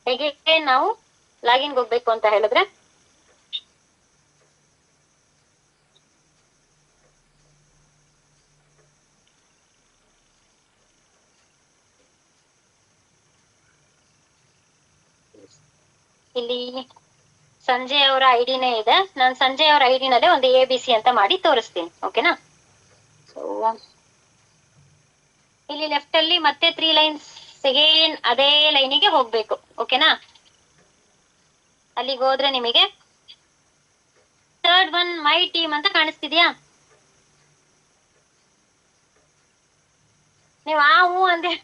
ಹೇಗೆ ನಾವು ಲಾಗಿನ್ ಹೋಗ್ಬೇಕು ಅಂತ ಹೇಳಿದ್ರೆ ಇಲ್ಲಿ ಸಂಜೆ ಅವರ ಐಡಿನೇ ಇದೆ. ನಾನು ಸಂಜೆ ಅವರ ಐಡಿನಲ್ಲೇ ಒಂದು ABC ಅಂತ ಮಾಡಿ ತೋರಿಸ್ತೀನಿ. ಓಕೆನಾ? ಸೊ ಇಲ್ಲಿ ಲೆಫ್ಟ್ ಅಲ್ಲಿ ಮತ್ತೆ 3 ಲೈನ್ಸ್ ಅಗೇನ್ ಅದೇ ಲೈನಿಗೆ ಹೋಗ್ಬೇಕು. ಓಕೆನಾ? ಅಲ್ಲಿಗೆ ಹೋದ್ರೆ ನಿಮಗೆ ಥರ್ಡ್ ಒನ್ ಮೈ ಟೀಮ್ ಅಂತ ಕಾಣಿಸ್ತಿದ್ಯಾ? ನೀವು ಹೂ ಅಂದ್ರೆ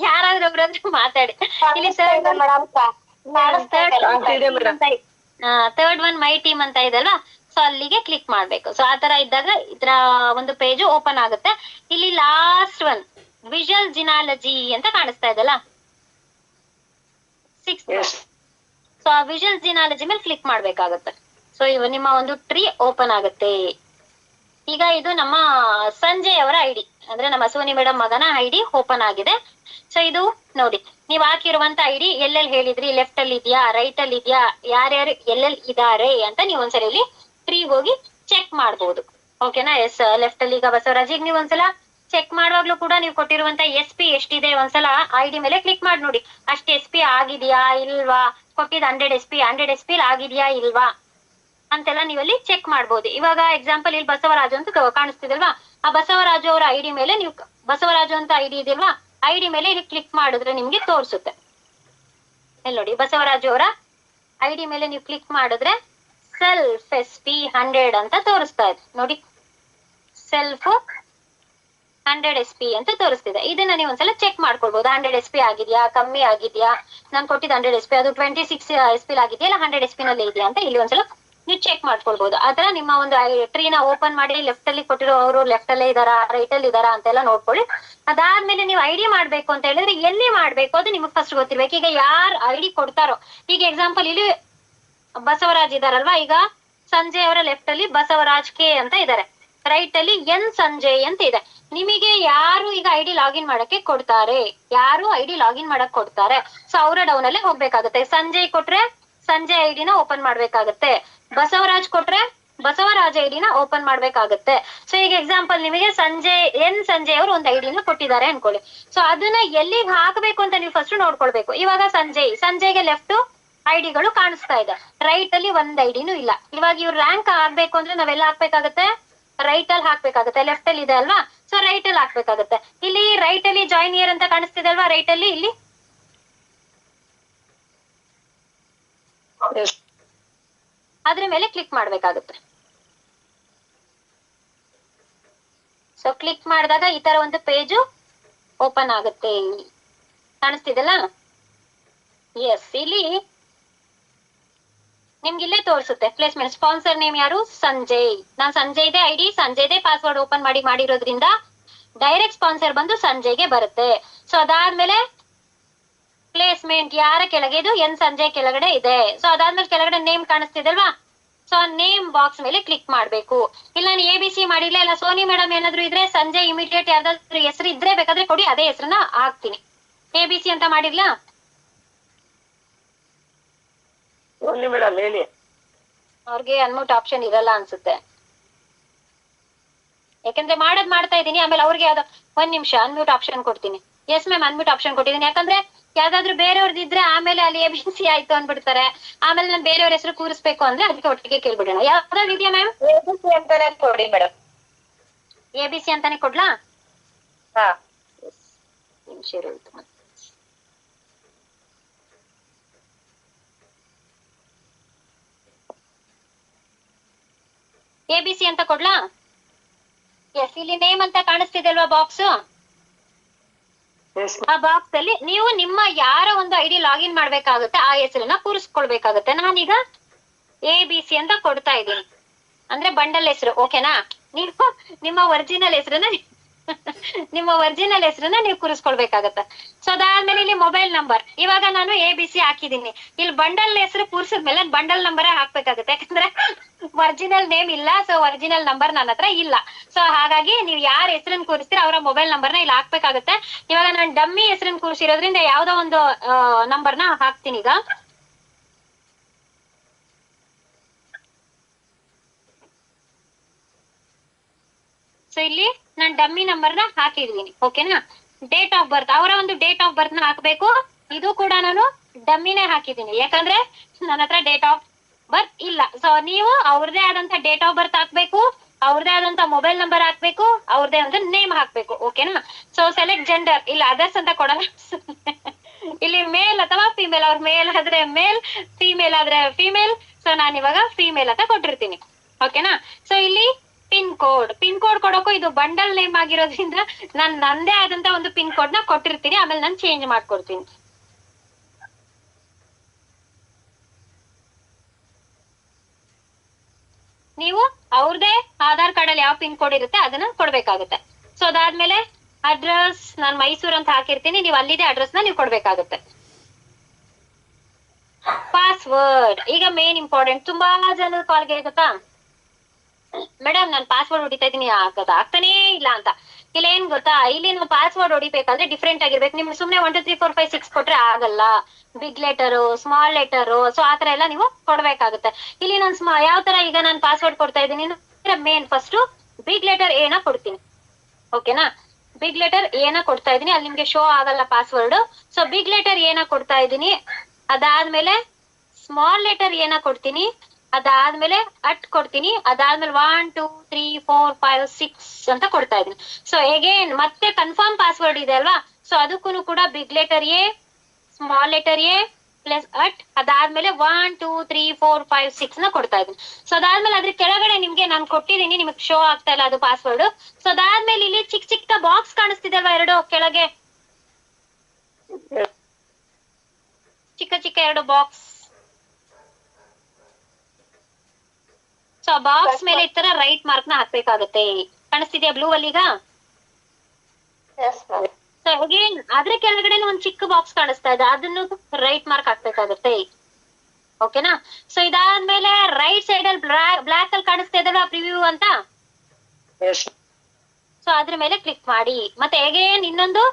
ಯಾರಾದ್ರೂ ಒಬ್ರಾದ್ರೂ ಮಾತಾಡಿ. ಇಲ್ಲಿ ಥರ್ಡ್ ಒನ್ ಮೈ ಟೀಮ್ ಅಂತ ಇದೆಲ್ವಾ, ಸೊ ಅಲ್ಲಿಗೆ ಕ್ಲಿಕ್ ಮಾಡ್ಬೇಕು. ಸೊ ಆತರ ಇದ್ದಾಗ ಇದ್ರ ಒಂದು ಪೇಜ್ ಓಪನ್ ಆಗುತ್ತೆ. ಇಲ್ಲಿ ಲಾಸ್ಟ್ ಒನ್ ವಿಜುವಲ್ ಜಿನಾಲಜಿ ಅಂತ ಕಾಣಿಸ್ತಾ ಇದೆಲ್ಲ, 6. ಸೊ ಆ ವಿಜುವಲ್ ಜಿನಾಲಜಿ ಮೇಲೆ ಕ್ಲಿಕ್ ಮಾಡ್ಬೇಕಾಗುತ್ತೆ. ಸೊ ನಿಮ್ಮ ಒಂದು ಟ್ರೀ ಓಪನ್ ಆಗುತ್ತೆ. ಈಗ ಇದು ನಮ್ಮ ಸಂಜಯ್ ಅವರ ಐಡಿ, ಅಂದ್ರೆ ನಮ್ಮ ಸೋನಿ ಮೇಡಮ್ ಮಗನ ಐಡಿ ಓಪನ್ ಆಗಿದೆ. ಸೊ ಇದು ನೋಡಿ, ನೀವ್ ಹಾಕಿರುವಂತ ಐಡಿ ಎಲ್ಲೆಲ್ಲಿ ಹೇಳಿದ್ರಿ, ಲೆಫ್ಟ್ ಅಲ್ಲಿ ಇದೆಯಾ, ರೈಟ್ ಅಲ್ಲಿ ಇದೆಯಾ, ಯಾರ್ಯಾರು ಎಲ್ಲೆಲ್ಲಿ ಇದಾರೆ ಅಂತ ನೀವು ಒಂದ್ಸಲ ಇಲ್ಲಿ ಟ್ರೀಗೆ ಹೋಗಿ ಚೆಕ್ ಮಾಡ್ಬೋದು. ಓಕೆನಾ? ಎಸ್, ಲೆಫ್ಟ್ ಅಲ್ಲಿ ಈಗ ಬಸವರಾಜಿಗೆ ನೀವು ಒಂದ್ಸಲ ಚೆಕ್ ಮಾಡುವಾಗ್ಲೂ ಕೂಡ ನೀವು ಕೊಟ್ಟಿರುವಂತ SP ಎಷ್ಟಿದೆ ಒಂದ್ಸಲ ಐಡಿ ಮೇಲೆ ಕ್ಲಿಕ್ ಮಾಡಿ ನೋಡಿ. ಅಷ್ಟು SP ಆಗಿದೆಯಾ ಇಲ್ವಾ, ಕೊಟ್ಟಿದ್ 100 SP ಆಗಿದೆಯಾ ಇಲ್ವಾ ಅಂತೆಲ್ಲ ನೀವಲ್ಲಿ ಚೆಕ್ ಮಾಡ್ಬೋದು. ಇವಾಗ ಎಕ್ಸಾಂಪಲ್ ಇಲ್ಲಿ ಬಸವರಾಜು ಅಂತ ಕಾಣಿಸ್ತಿದಲ್ವಾ, ಆ ಬಸವರಾಜು ಅವರ ಐಡಿ ಮೇಲೆ ನೀವು ಬಸವರಾಜು ಅಂತ ಐಡಿ ಇದೆಯಲ್ವಾ, ಐಡಿ ಮೇಲೆ ಇಲ್ಲಿ ಕ್ಲಿಕ್ ಮಾಡಿದ್ರೆ ನಿಮ್ಗೆ ತೋರಿಸುತ್ತೆ. ಇಲ್ಲಿ ನೋಡಿ, ಬಸವರಾಜು ಅವರ ಐಡಿ ಮೇಲೆ ನೀವು ಕ್ಲಿಕ್ ಮಾಡಿದ್ರೆ ಸೆಲ್ಫ್ SP 100 ಅಂತ ತೋರಿಸ್ತಾ ಇದೆ ನೋಡಿ. ಸೆಲ್ಫ್ 100 SP ಅಂತ ತೋರಿಸ್ತಿದೆ. ಇದನ್ನ ನೀವು ಒಂದ್ಸಲ ಚೆಕ್ ಮಾಡ್ಕೊಳ್ಬಹುದು. 100 SP ಆಗಿದ್ಯಾ, ಕಮ್ಮಿ ಆಗಿದ್ಯಾ, ನಾನು ಕೊಟ್ಟಿದ್ದು 100 SP ಅದು 26 SP ಆಗಿದೆಯಾ ಇಲ್ಲ 100 SP ನಲ್ಲಿ ಇದೆಯಾ ಅಂತ ಇಲ್ಲಿ ಒಂದ್ಸಲ ನೀವು ಚೆಕ್ ಮಾಡ್ಕೊಳ್ಬಹುದು. ಆತರ ನಿಮ್ಮ ಒಂದು ಟ್ರೀನ ಓಪನ್ ಮಾಡಿ ಲೆಫ್ಟ್ ಅಲ್ಲಿ ಕೊಟ್ಟಿರೋ ಅವರು ಲೆಫ್ಟ್ ಅಲ್ಲೇ ಇದಾರಾ, ರೈಟ್ ಅಲ್ಲಿ ಇದಾರಾ ಅಂತೆಲ್ಲ ನೋಡ್ಕೊಳ್ಳಿ. ಅದಾದ್ಮೇಲೆ ನೀವು ಐಡಿ ಮಾಡ್ಬೇಕು ಅಂತ ಹೇಳಿದ್ರೆ ಎಲ್ಲಿ ಮಾಡ್ಬೇಕು ಅದು ನಿಮಗೆ ಫಸ್ಟ್ ಗೊತ್ತಿರ್ಬೇಕು. ಈಗ ಯಾರು ಐಡಿ ಕೊಡ್ತಾರೋ, ಈಗ ಎಕ್ಸಾಂಪಲ್ ಇಲ್ಲಿ ಬಸವರಾಜ್ ಇದಾರಲ್ವಾ, ಈಗ ಸಂಜಯ್ ಅವರ ಲೆಫ್ಟ್ ಅಲ್ಲಿ ಬಸವರಾಜ್ K ಅಂತ ಇದಾರೆ, ರೈಟ್ ಅಲ್ಲಿ N ಸಂಜಯ್ ಅಂತ ಇದೆ. ನಿಮಗೆ ಯಾರು ಈಗ ಐಡಿ ಲಾಗಿನ್ ಮಾಡಕ್ಕೆ ಕೊಡ್ತಾರೆ, ಯಾರು ಐಡಿ ಲಾಗಿನ್ ಮಾಡಕ್ ಕೊಡ್ತಾರೆ, ಸೊ ಅವರ ಡೌನ್ ಅಲ್ಲೇ ಹೋಗ್ಬೇಕಾಗುತ್ತೆ. ಸಂಜಯ್ ಕೊಟ್ರೆ ಸಂಜಯ್ ಐಡಿನ ಓಪನ್ ಮಾಡ್ಬೇಕಾಗತ್ತೆ, ಬಸವರಾಜ್ ಕೊಟ್ರೆ ಬಸವರಾಜ್ ಐಡಿನ ಓಪನ್ ಮಾಡ್ಬೇಕಾಗತ್ತೆ. ಸೊ ಈಗ ಎಕ್ಸಾಂಪಲ್ ನಿಮಗೆ ಸಂಜಯ್ ಅವರು ಒಂದು ಐಡಿನ ಕೊಟ್ಟಿದ್ದಾರೆ ಅನ್ಕೊಳ್ಳಿ. ಸೊ ಅದನ್ನ ಎಲ್ಲಿಗೆ ಹಾಕಬೇಕು ಅಂತ ನೀವು ಫಸ್ಟ್ ನೋಡ್ಕೊಳ್ಬೇಕು. ಇವಾಗ ಸಂಜಯ್ಗೆ ಲೆಫ್ಟ್ ಐಡಿಗಳು ಕಾಣಿಸ್ತಾ ಇದೆ, ರೈಟ್ ಅಲ್ಲಿ ಒಂದ್ ಐಡಿನೂ ಇಲ್ಲ. ಇವಾಗ ಇವ್ರು ರ್ಯಾಂಕ್ ಆಗ್ಬೇಕು ಅಂದ್ರೆ ನಾವೆಲ್ಲ ಹಾಕ್ಬೇಕಾಗತ್ತೆ, ರೈಟ್ ಅಲ್ಲಿ ಹಾಕ್ಬೇಕಾಗತ್ತೆ. ಲೆಫ್ಟ್ ಅಲ್ಲಿ ಇದೆ ಅಲ್ವಾ, ಸೊ ರೈಟ್ ಅಲ್ಲಿ ಹಾಕ್ಬೇಕಾಗತ್ತೆ. ಇಲ್ಲಿ ರೈಟ್ ಅಲ್ಲಿ ಜಾಯಿನ್ ಇಯರ್ ಅಂತ ಕಾಣಿಸ್ತಿದೆ ಅಲ್ವಾ, ರೈಟ್ ಅಲ್ಲಿ ಇಲ್ಲಿ ಅದ್ರ ಮೇಲೆ ಕ್ಲಿಕ್ ಮಾಡ್ಬೇಕಾಗುತ್ತೆ. ಸೊ ಕ್ಲಿಕ್ ಮಾಡಿದಾಗ ಈ ತರ ಒಂದು ಪೇಜ್ ಓಪನ್ ಆಗುತ್ತೆ, ಕಾಣಿಸ್ತಿದೆಲ್ಲ. ಎಸ್, ಇಲ್ಲಿ ನಿಮ್ಗೆ ಇಲ್ಲೇ ತೋರಿಸುತ್ತೆ ಪ್ಲೇಸ್ಮೆಂಟ್. ಸ್ಪಾನ್ಸರ್ ನೇಮ್ ಯಾರು, ಸಂಜಯ್. ನಾನು ಸಂಜಯ್ದೇ ಐಡಿ ಸಂಜಯ್ದೇ ಪಾಸ್ವರ್ಡ್ ಓಪನ್ ಮಾಡಿರೋದ್ರಿಂದ ಡೈರೆಕ್ಟ್ ಸ್ಪಾನ್ಸರ್ ಬಂದು ಸಂಜಯ್ಗೆ ಬರುತ್ತೆ. ಸೊ ಅದಾದ್ಮೇಲೆ ಪ್ಲೇಸ್ಮೆಂಟ್ ಯಾರ ಕೆಳಗೆ, ಇದು N ಸಂಜಯ್ ಕೆಳಗಡೆ ಇದೆ. ಸೊ ಅದಾದ್ಮೇಲೆ ಕೆಳಗಡೆ ನೇಮ್ ಕಾಣಿಸ್ತಿದಲ್ವಾ, ಸೊ ನೇಮ್ ಬಾಕ್ಸ್ ಮೇಲೆ ಕ್ಲಿಕ್ ಮಾಡ್ಬೇಕು. ಇಲ್ಲ ನಾನು ABC ಮಾಡಿಲ್ಲ, ಇಲ್ಲ ಸೋನಿ ಮೇಡಮ್ ಏನಾದ್ರು ಇದ್ರೆ ಸಂಜಯ್ ಇಮಿಡಿಯೇಟ್ ಯಾವ್ದಾದ್ರು ಹೆಸರು ಇದ್ರೆ ಬೇಕಾದ್ರೆ ಕೊಡಿ, ಅದೇ ಹೆಸರನ್ನ ಹಾಕ್ತೀನಿ. ABC ಅಂತ ಮಾಡಿರ್ಲಾ? ಮೇಡಮ್ ಹೇಳಿ. ಅವ್ರಿಗೆ ಅನ್ಮ್ಯೂಟ್ ಆಪ್ಷನ್ ಇರಲ್ಲ ಅನ್ಸುತ್ತೆ, ಯಾಕಂದ್ರೆ ಮಾಡ್ತಾ ಇದೀನಿ. ಆಮೇಲೆ ಅವ್ರಿಗೆ ಯಾವ್ದೋ ಒಂದ್ ನಿಮಿಷ ಅನ್ಮ್ಯೂಟ್ ಆಪ್ಷನ್ ಕೊಡ್ತೀನಿ. ಎಸ್ ಮ್ಯಾಮ್, ಅನ್ಮ್ಯೂಟ್ ಆಪ್ಷನ್ ಕೊಟ್ಟಿದ್ದೀನಿ. ಯಾಕಂದ್ರೆ ಯಾವ್ದಾದ್ರು ಬೇರೆಯವ್ರದ್ದು ಇದ್ರೆ ಆಮೇಲೆ ಅಲ್ಲಿ ABC ಆಯ್ತು ಅಂದ್ಬಿಡ್ತಾರೆ, ಆಮೇಲೆ ನಾನು ಬೇರೆಯವ್ರ ಹೆಸರು ಕೂರಿಸ್ಬೇಕು ಅಂದ್ರೆ ಅದಕ್ಕೆ ಒಟ್ಟಿಗೆ ಕೇಳ್ಬಿಡೋಣ. ಯಾವ್ದಾದ್ರು ಇದೆಯಾ ಮ್ಯಾಮ್? ABC ಅಂತಾನೆ ಕೊಡಿ ಮೇಡಮ್. ABC ಅಂತಾನೆ ಕೊಡ್ಲಾ? ಹಾ, ನಿಮಿಷ ಇರುತ್ತೆ. ABC ಅಂತ ಕೊಡ್ಲಾ? ಎಸ್, ಇಲ್ಲಿ ನೇಮ್ ಅಂತ ಕಾಣಿಸ್ತಿದೆ ಅಲ್ವಾ ಬಾಕ್ಸ್, ಆ ಬಾಕ್ಸ್ ಅಲ್ಲಿ ನೀವು ನಿಮ್ಮ ಯಾರ ಒಂದು ಐಡಿ ಲಾಗಿನ್ ಮಾಡ್ಬೇಕಾಗುತ್ತೆ ಆ ಹೆಸರನ್ನ ಕೂರಿಸ್ಕೊಳ್ಬೇಕಾಗುತ್ತೆ. ನಾನೀಗ ABC ಅಂತ ಕೊಡ್ತಾ ಇದ್ದೀನಿ, ಅಂದ್ರೆ ಬಂಡಲ್ ಹೆಸರು. ಓಕೆನಾ? ನೀವು ನಿಮ್ಮ ಒರಿಜಿನಲ್ ಹೆಸರನ್ನ ನಿಮ್ಮ ಒರಿಜಿನಲ್ ಹೆಸರನ್ನ ನೀವು ಕೂರಿಸ್ಕೊಳ್ಬೇಕಾಗತ್ತೆ. ಸೊ ಅದಾದ್ಮೇಲೆ ಇಲ್ಲಿ ಮೊಬೈಲ್ ನಂಬರ್, ಇವಾಗ ನಾನು ABC ಹಾಕಿದೀನಿ, ಇಲ್ಲಿ ಬಂಡಲ್ ಹೆಸರು ಕೂರ್ಸಿದ್ಮೇಲೆ ಬಂಡಲ್ ನಂಬರ್ ಹಾಕ್ಬೇಕಾಗತ್ತೆ, ಯಾಕಂದ್ರೆ ಒರಿಜಿನಲ್ ನೇಮ್ ಇಲ್ಲ, ಸೊ ಒರಿಜಿನಲ್ ನಂಬರ್ ನನ್ನ ಹತ್ರ ಇಲ್ಲ. ಸೊ ಹಾಗಾಗಿ ನೀವು ಯಾರ ಹೆಸರನ್ನ ಕೂರಿಸ್ತೀರ ಅವರ ಮೊಬೈಲ್ ನಂಬರ್ನ ಇಲ್ಲಿ ಹಾಕ್ಬೇಕಾಗತ್ತೆ. ಇವಾಗ ನಾನು ಡಮ್ಮಿ ಹೆಸರನ್ನ ಕೂರಿಸಿರೋದ್ರಿಂದ ಯಾವ್ದೋ ಒಂದು ನಂಬರ್ನ ಹಾಕ್ತೀನಿ ಈಗ. ಸೊ ಇಲ್ಲಿ ನಾನು ಡಮ್ಮಿ ನಂಬರ್ನ ಹಾಕಿದೀನಿ, ಓಕೆನಾ. ಡೇಟ್ ಆಫ್ ಬರ್ತ್, ಅವರ ಒಂದು ಡೇಟ್ ಆಫ್ ಬರ್ತ್ ನ ಹಾಕ್ಬೇಕು. ಇದು ಕೂಡ ನಾನು ಡಮ್ಮಿನೇ ಹಾಕಿದೀನಿ, ಯಾಕಂದ್ರೆ ನನ್ನ ಹತ್ರ ಡೇಟ್ ಆಫ್ ಬರ್ತ್ ಇಲ್ಲ. ಸೊ ನೀವು ಅವ್ರದೇ ಆದಂತ ಡೇಟ್ ಆಫ್ ಬರ್ತ್ ಹಾಕ್ಬೇಕು, ಅವ್ರದೇ ಆದಂತ ಮೊಬೈಲ್ ನಂಬರ್ ಹಾಕ್ಬೇಕು, ಅವ್ರದೇ ಅಂತ ನೇಮ್ ಹಾಕ್ಬೇಕು, ಓಕೆನಾ. ಸೊ ಸೆಲೆಕ್ಟ್ ಜೆಂಡರ್, ಇಲ್ಲಿ ಅದರ್ಸ್ ಅಂತ ಕೊಡಲ್ಲ. ಇಲ್ಲಿ ಮೇಲ್ ಅಥವಾ ಫಿಮೇಲ್, ಅವ್ರ ಮೇಲ್ ಆದ್ರೆ ಮೇಲ್, ಫಿಮೇಲ್ ಆದ್ರೆ ಫಿಮೇಲ್. ಸೊ ನಾನು ಇವಾಗ ಫಿಮೇಲ್ ಅಂತ ಕೊಟ್ಟಿರ್ತೀನಿ, ಓಕೆನಾ. ಸೊ ಇಲ್ಲಿ ಪಿನ್ ಕೋಡ್ ಕೊಡೋಕು ಇದು ಬಂಡಲ್ ನೇಮ್ ಆಗಿರೋದ್ರಿಂದ ನಾನು ನಂದೇ ಆದಂತ ಒಂದು ಪಿನ್ ಕೋಡ್ ನ ಕೊಟ್ಟಿರ್ತೀನಿ, ಆಮೇಲೆ ನಾನು ಚೇಂಜ್ ಮಾಡ್ಕೊಡ್ತೀನಿ. ನೀವು ಅವ್ರದೇ ಆಧಾರ್ ಕಾರ್ಡ್ ಅಲ್ಲಿ ಯಾವ ಪಿನ್ ಕೋಡ್ ಇರುತ್ತೆ ಅದನ್ನ ಕೊಡ್ಬೇಕಾಗುತ್ತೆ. ಸೊ ಅದಾದ್ಮೇಲೆ ಅಡ್ರೆಸ್, ನಾನು ಮೈಸೂರು ಅಂತ ಹಾಕಿರ್ತೀನಿ, ನೀವು ಅಲ್ಲಿದೆ ಅಡ್ರೆಸ್ ನ ನೀವು ಕೊಡ್ಬೇಕಾಗುತ್ತೆ. ಪಾಸ್ವರ್ಡ್, ಈಗ ಮೇನ್ ಇಂಪಾರ್ಟೆಂಟ್, ತುಂಬಾ ಜನ ಕಾಲ್ಗೆ ಗೊತ್ತಾ, ಮೇಡಮ್ ನಾನು ಪಾಸ್ವರ್ಡ್ ಹೊಡಿತಾ ಇದೀನಿ ಆಗ್ತಾನೇ ಇಲ್ಲ ಅಂತ. ಇಲ್ಲಿ ಏನ್ ಗೊತ್ತಾ, ಇಲ್ಲಿ ನಾವು ಪಾಸ್ವರ್ಡ್ ಹೊಡಿಬೇಕಾದ್ರೆ ಡಿಫ್ರೆಂಟ್ ಆಗಿರ್ಬೇಕು. ನಿಮ್ಗೆ ಸುಮ್ನೆ 1 2 3 4 5 6 ಕೊಟ್ರೆ ಆಗಲ್ಲ, big letter, small letter, so ಆತರ ಎಲ್ಲ ನೀವು ಕೊಡ್ಬೇಕಾಗುತ್ತೆ. ಇಲ್ಲಿ ನಾನು ಯಾವ ತರ ಈಗ ನಾನು ಪಾಸ್ವರ್ಡ್ ಕೊಡ್ತಾ ಇದ್ದೀನಿ, main first big letter A ನ ಕೊಡ್ತೀನಿ, ಓಕೆನಾ. ಬಿಗ್ ಲೆಟರ್ ಎ ನ ಕೊಡ್ತಾ ಇದೀನಿ, ಅಲ್ಲಿ ನಿಮ್ಗೆ ಶೋ ಆಗಲ್ಲ password. So big letter A ನ ಕೊಡ್ತಾ ಇದೀನಿ, ಅದಾದ್ಮೇಲೆ ಸ್ಮಾಲ್ ಲೆಟರ್ ಎ ನ ಕೊಡ್ತೀನಿ, ಅದಾದ್ಮೇಲೆ ಕೊಡ್ತೀನಿ, ಅದಾದ್ಮೇಲೆ 1 2 3 4 5 6 ಅಂತ ಕೊಡ್ತಾ ಇದೀನಿ. ಸೊ ಅಗೇನ್ ಮತ್ತೆ ಕನ್ಫರ್ಮ್ ಪಾಸ್ವರ್ಡ್ ಇದೆ ಅಲ್ವಾ, ಸೊ ಅದಕ್ಕೂ ಕೂಡ big letter A, small letter A plus ಅದಾದ್ಮೇಲೆ 1 2 3 4 5 6 ನ ಕೊಡ್ತಾ ಇದೀನಿ. ಸೊ ಅದಾದ್ಮೇಲೆ ಅದ್ರ ಕೆಳಗಡೆ ನಿಮ್ಗೆ ನಾನು ಕೊಟ್ಟಿದ್ದೀನಿ, ನಿಮ್ಗೆ ಶೋ ಆಗ್ತಾ ಇಲ್ಲ ಅದು ಪಾಸ್ವರ್ಡ್. ಸೊ ಅದಾದ್ಮೇಲೆ ಇಲ್ಲಿ ಚಿಕ್ಕ ಚಿಕ್ಕ ಬಾಕ್ಸ್ ಕಾಣಿಸ್ತಿದೆ ಅಲ್ವಾ, ಎರಡು ಕೆಳಗೆ ಚಿಕ್ಕ ಚಿಕ್ಕ ಎರಡು ಬಾಕ್ಸ್. ಸೊ ಬಾಕ್ಸ್ ಮೇಲೆ ಈ ತರ ರೈಟ್ ಮಾರ್ಕ್ ನ ಹಾಕ್ಬೇಕಾಗತ್ತೆ, ಕಾಣಿಸ್ತಿದ್ಯಾ ಬ್ಲೂ ಅಲ್ಲಿ ಈಗ. ಸೊ ಅಗೇನ್ ಅದ್ರ ಕೆಳಗಡೆ ಒಂದ್ ಚಿಕ್ಕ ಬಾಕ್ಸ್ ಕಾಣಿಸ್ತಾ ಇದೆ, ಅದನ್ನು ರೈಟ್ ಮಾರ್ಕ್ ಹಾಕ್ಬೇಕಾಗತ್ತೆ, ಓಕೆನಾ. ಸೊ ಇದಾದ್ಮೇಲೆ ರೈಟ್ ಸೈಡ್ ಅಲ್ಲಿ ಬ್ಲಾಕ್ ಅಲ್ಲಿ ಕಾಣಿಸ್ತಾ ಇದಲ್ಲ ಪ್ರಿವ್ಯೂ ಅಂತ, ಸೊ ಅದ್ರ ಮೇಲೆ ಕ್ಲಿಕ್ ಮಾಡಿ. ಮತ್ತೆ ಅಗೇನ್ ಇನ್ನೊಂದು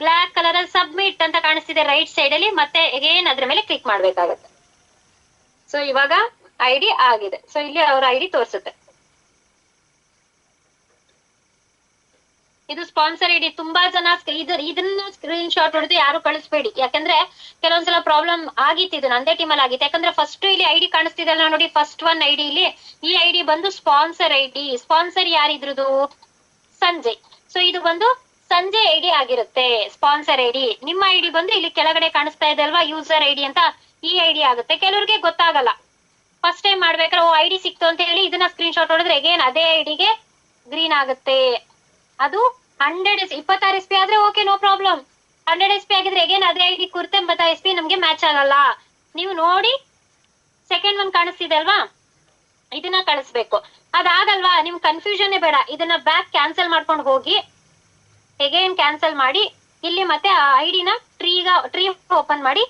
ಬ್ಲಾಕ್ ಕಲರ್ ಅಲ್ಲಿ ಸಬ್ಮಿಟ್ ಅಂತ ಕಾಣಿಸ್ತಿದೆ ರೈಟ್ ಸೈಡ್ ಅಲ್ಲಿ, ಮತ್ತೆ ಅಗೇನ್ ಅದ್ರ ಮೇಲೆ ಕ್ಲಿಕ್ ಮಾಡ್ಬೇಕಾಗತ್ತೆ. ಸೊ ಇವಾಗ ID ಆಗಿದೆ. ಸೊ ಇಲ್ಲಿ ಅವರ ID ತೋರಿಸುತ್ತೆ. ಇದು ಸ್ಪಾನ್ಸರ್ ID. ತುಂಬಾ ಜನ ಇದನ್ನ ಸ್ಕ್ರೀನ್ ಶಾಟ್ ಹೊಡೆದು ಯಾರು ಕಳಿಸ್ಬೇಡಿ, ಯಾಕಂದ್ರೆ ಕೆಲವೊಂದ್ಸಲ ಪ್ರಾಬ್ಲಮ್ ಆಗಿತ್ತು, ಇದು ನಂದೇ ಟೀಮಲ್ಲಿ ಆಗಿತ್ತು. ಯಾಕಂದ್ರೆ ಫಸ್ಟ್ ಇಲ್ಲಿ ID ಕಾಣಿಸ್ತಿದಲ್ಲ ನೋಡಿ, ಫಸ್ಟ್ ಒನ್ ID ಇಲ್ಲಿ, ಈ ID ಬಂದು ಸ್ಪಾನ್ಸರ್ ID. ಸ್ಪಾನ್ಸರ್ ಯಾರಿದ್ರದು, ಸಂಜಯ್. ಸೊ ಇದು ಬಂದು ಸಂಜಯ್ ID ಆಗಿರುತ್ತೆ ಸ್ಪಾನ್ಸರ್ ID. ನಿಮ್ಮ ID ಬಂದು ಇಲ್ಲಿ ಕೆಳಗಡೆ ಕಾಣಿಸ್ತಾ ಇದೆ ಅಲ್ವಾ, ಯೂಸರ್ ID ಅಂತ, ಈ ID ಆಗುತ್ತೆ. ಕೆಲವ್ರಿಗೆ ಗೊತ್ತಾಗಲ್ಲ, ಫಸ್ಟ್ ಟೈಮ್ ಮಾಡ್ಬೇಕಾದ್ರೆ ID ಸಿಕ್ತು ಅಂತ ಹೇಳಿ ಇದನ್ನ ಸ್ಕ್ರೀನ್ ಶಾಟ್ ಹೊಡೆದ್ರೆ ಅಗೇನ್ ಅದೇ ಐಡಿಗೆ ಗ್ರೀನ್ ಆಗುತ್ತೆ. ಅದು 26 SP ಆದ್ರೆ ಓಕೆ, ನೋ ಪ್ರಾಬ್ಲಮ್. 100 SP ಆಗಿದ್ರೆ ಅಗೇನ್ ಅದೇ ID ಕೂರುತ್ತೆ, ಬಟ್ SP ನಮ್ಗೆ ಮ್ಯಾಚ್ ಆಗಲ್ಲ. ನೀವು ನೋಡಿ ಸೆಕೆಂಡ್ ಒನ್ ಕಾಣಿಸ್ತಿದೆ ಅಲ್ವಾ, ಇದನ್ನ ಕಳಿಸ್ಬೇಕು. ಅದಾಗಲ್ವಾ, ನಿಮ್ ಕನ್ಫ್ಯೂಷನ್ ಬೇಡ, ಇದನ್ನ ಬ್ಯಾಕ್ ಕ್ಯಾನ್ಸಲ್ ಮಾಡ್ಕೊಂಡು ಹೋಗಿ ಅಗೇನ್ ಕ್ಯಾನ್ಸಲ್ ಮಾಡಿ, ಇಲ್ಲಿ ಮತ್ತೆ ಆ ಐಡಿನ ಟ್ರೀ ಓಪನ್ ಮಾಡಿ.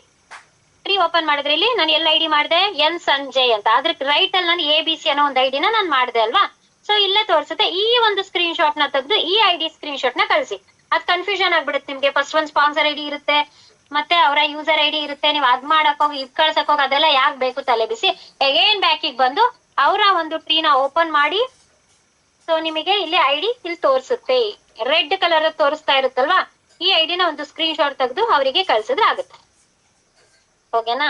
ಟ್ರೀ ಓಪನ್ ಮಾಡಿದ್ರೆ ಇಲ್ಲಿ ನಾನು ಎಲ್ಲ ID ಮಾಡಿದೆ, ಎನ್ ಸಂಜಯ್ ಅಂತ, ಅದ್ರ ರೈಟ್ ಅಲ್ಲಿ ನಾನು ABC ಅನ್ನೋ ಒಂದು ಐಡಿನ ನಾನು ಮಾಡಿದೆ ಅಲ್ವಾ. ಸೊ ಇಲ್ಲೇ ತೋರಿಸುತ್ತೆ. ಈ ಒಂದು ಸ್ಕ್ರೀನ್ ಶಾಟ್ ನ ತೆಗೆದು ಈ ID ಸ್ಕ್ರೀನ್ ಶಾಟ್ ನ ಕಳಿಸಿ. ಅದ್ ಕನ್ಫ್ಯೂಷನ್ ಆಗ್ಬಿಡುತ್ತೆ ನಿಮ್ಗೆ. ಫಸ್ಟ್ ಒಂದು ಸ್ಪಾನ್ಸರ್ ID ಇರುತ್ತೆ, ಮತ್ತೆ ಅವರ ಯೂಸರ್ ID ಇರುತ್ತೆ, ನೀವು ಅದ್ ಮಾಡಕ್ ಹೋಗಿ ಇದ್ ಕಳ್ಸಕ್ ಹೋಗಿ ಅದೆಲ್ಲ ಯಾಕೆ ಬೇಕು ತಲೆ ಬಿಸಿ. ಅಗೇನ್ ಬ್ಯಾಕಿಗೆ ಬಂದು ಅವರ ಒಂದು ಟ್ರೀನ ಓಪನ್ ಮಾಡಿ. ಸೊ ನಿಮಗೆ ಇಲ್ಲಿ ID ಇಲ್ಲಿ ತೋರಿಸುತ್ತೆ, ರೆಡ್ ಕಲರ್ ತೋರಿಸ್ತಾ ಇರುತ್ತಲ್ವಾ, ಈ ಐಡಿನ ಒಂದು ಸ್ಕ್ರೀನ್ ಶಾಟ್ ತೆಗೆದು ಅವರಿಗೆ ಕಳ್ಸಿದ್ರೆ ಆಗುತ್ತೆ, ಓಕೆನಾ.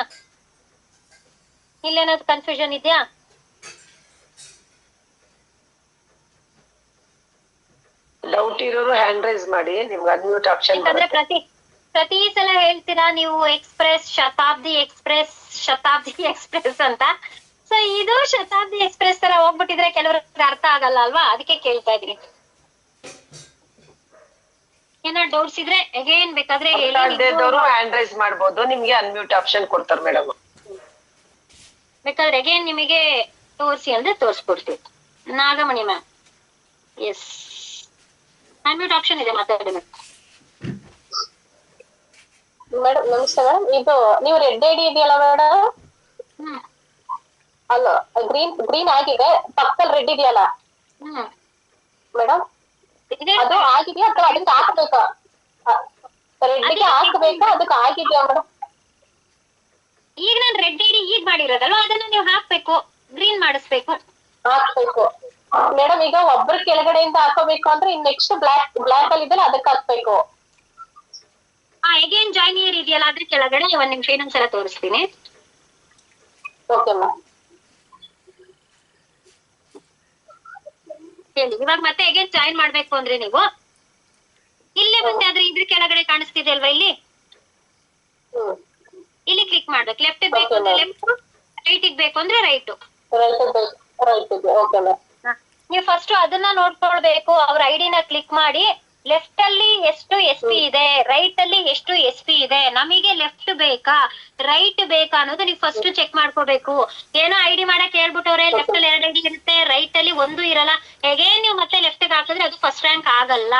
ಇಲ್ಲೇನಾದ್ರು ಕನ್ಫ್ಯೂಷನ್ ಇದೆಯಾ? ಡೌಟ್ ಇರೋರು ಹ್ಯಾಂಡ್ ರೈಸ್ ಮಾಡಿ, ನಿಮ್ಗೆ ಅನ್ಮ್ಯೂಟ್ ಆಪ್ಷನ್ ಯಾಕಂದ್ರೆ ಪ್ರತಿ ಸಲ ಹೇಳ್ತೀರಾ ನೀವು ಎಕ್ಸ್ಪ್ರೆಸ್, ಶತಾಬ್ದಿ ಎಕ್ಸ್ಪ್ರೆಸ್ ಅಂತ. ಸೊ ಇದು ಶತಾಬ್ದಿ ಎಕ್ಸ್ಪ್ರೆಸ್ ತರ ಹೋಗ್ಬಿಟ್ಟಿದ್ರೆ ಕೆಲವ್ರಿಗೆ ಅರ್ಥ ಆಗಲ್ಲ ಅಲ್ವಾ, ಅದಕ್ಕೆ ಕೇಳ್ತಾ ಇದೀನಿ. ಏನಾದ್ರು ಡೌಟ್ಸ್ ಇದ್ರೆ ಅಗೇನ್ ಬೇಕಾದ್ರೆ ಹೇಳಿ. ಹ್ಯಾಂಡ್ ರೈಸ್ ಮಾಡ್ಬೋದು, ನಿಮ್ಗೆ ಅನ್ಮ್ಯೂಟ್ ಆಪ್ಷನ್ ಕೊಡ್ತಾರೆ ಮೇಡಮ್. ಬೇಕಾದ್ರೆ ಅಗೇನ್ ನಿಮಗೆ ತೋರಿಸಿ ಅಂದ್ರೆ ತೋರಿಸ್ಕೊಡ್ತೀವಿ. ನಾಗಮಣಿ ಮ್ಯಾಮ್, ಎಸ್ ಅನ್ಮ್ಯೂಟ್ ಆಪ್ಷನ್ ಇದೆ, ಮಾತಾಡಿ. ಮೇಡಮ್ ನಮಸ್ತೆ ಮೇಡಮ್. ಇದು ನೀವು ರೆಡ್ ಐಡಿ ಇದೆಯಲ್ಲ ಮೇಡಮ್, ಹ್ಮ್ ಅಲ್ಲ ಗ್ರೀನ್ ಆಗಿದೆ, ಪಕ್ಕದಲ್ಲಿ ರೆಡ್ ಇದೆಯಲ್ಲ ಹ್ಮ್ ಮೇಡಮ್, ಅದು ಆಗಿದೆಯಾ ಅಥವಾ ಅದಕ್ಕೆ ಹಾಕ್ಬೇಕಾ? ರೆಡ್ಗೆ ಹಾಕ್ಬೇಕಾ ಅದಕ್ಕೆ ಆಗಿದ್ಯಾ ಮೇಡಮ್? ಈಗ ನಾನು ರೆಡ್ ಐಡಿ ಈಗ ಮಾಡಿರೋದಲ್ವಾ, ಅದನ್ನ ನೀವು ಹಾಕ್ಬೇಕು, ಗ್ರೀನ್ ಮಾಡಿಸ್ಬೇಕು. ಹಾಕ್ಬೇಕು ಮೇಡಮ್. ಈಗ ಒಬ್ರ ಕೆಳಗಡೆಯಿಂದ ಹಾಕೋಬೇಕು ಅಂದ್ರೆ ಇನ್ ನೆಕ್ಸ್ಟ್ ಬ್ಲಾಕ್ ಅಲ್ಲಿ ಇದೆಯಲ್ಲ ಅದಕ್ಕೆ ಹಾಕ್ಬೇಕು. ಅಗೇನ್ ಜಾಯ್ನ್ ಇಯರ್ ಇದೆಯಲ್ಲ ಅದ್ರ ಕೆಳಗಡೆ ಒಂದ್ ನಿಮಿಷ ಇನ್ನೊಂದ್ಸಲ ತೋರಿಸ್ತೀನಿ. Okay ma'am. ಹೇಳಿ, ಇವಾಗ ಮತ್ತೆ ಅಗೇನ್ ಜಾಯಿನ್ ಮಾಡ್ಬೇಕು ಅಂದ್ರೆ ನೀವು ಇಲ್ಲೇ ಮತ್ತೆ ಆದ್ರೆ ಇದ್ರ ಕೆಳಗಡೆ ಕಾಣಿಸ್ತಿದೆ ಅಲ್ವಾ, ಇಲ್ಲಿ ಕ್ಲಿಕ್ ಮಾಡ್ಬೇಕು. ಲೆಫ್ಟ್ ಬೇಕು ಅಂದ್ರೆ ಲೆಫ್ಟ್, ರೈಟ್ ಬೇಕು ಅಂದ್ರೆ ರೈಟ್. Okay ma'am. ನೀವು ಫಸ್ಟ್ ಅದನ್ನ ನೋಡ್ಕೊಳ್ಬೇಕು. ಅವ್ರ ಐಡಿನ ಕ್ಲಿಕ್ ಮಾಡಿ ಲೆಫ್ಟ್ ಅಲ್ಲಿ ಎಷ್ಟು ಎಸ್ ಪಿ ಇದೆ, ರೈಟ್ ಅಲ್ಲಿ ಎಷ್ಟು ಎಸ್ ಪಿ ಇದೆ, ನಮಗೆ ಲೆಫ್ಟ್ ಬೇಕಾ ರೈಟ್ ಬೇಕಾ ಅನ್ನೋದು ನೀವು ಫಸ್ಟ್ ಚೆಕ್ ಮಾಡ್ಕೋಬೇಕು. ಏನೋ ಐಡಿ ಮಾಡಕ್ ಹೇಳ್ಬಿಟ್ಟವ್ರೆ, ಲೆಫ್ಟ್ ಅಲ್ಲಿ 2 ಐಡಿ ಇರುತ್ತೆ, ರೈಟ್ ಅಲ್ಲಿ 1 ಇರಲ್ಲ. ಹೇಗೇನ್ ನೀವು ಮತ್ತೆ ಲೆಫ್ಟ್ ಹಾಕಿದ್ರೆ ಅದು ಫಸ್ಟ್ ರ್ಯಾಂಕ್ ಆಗಲ್ಲ.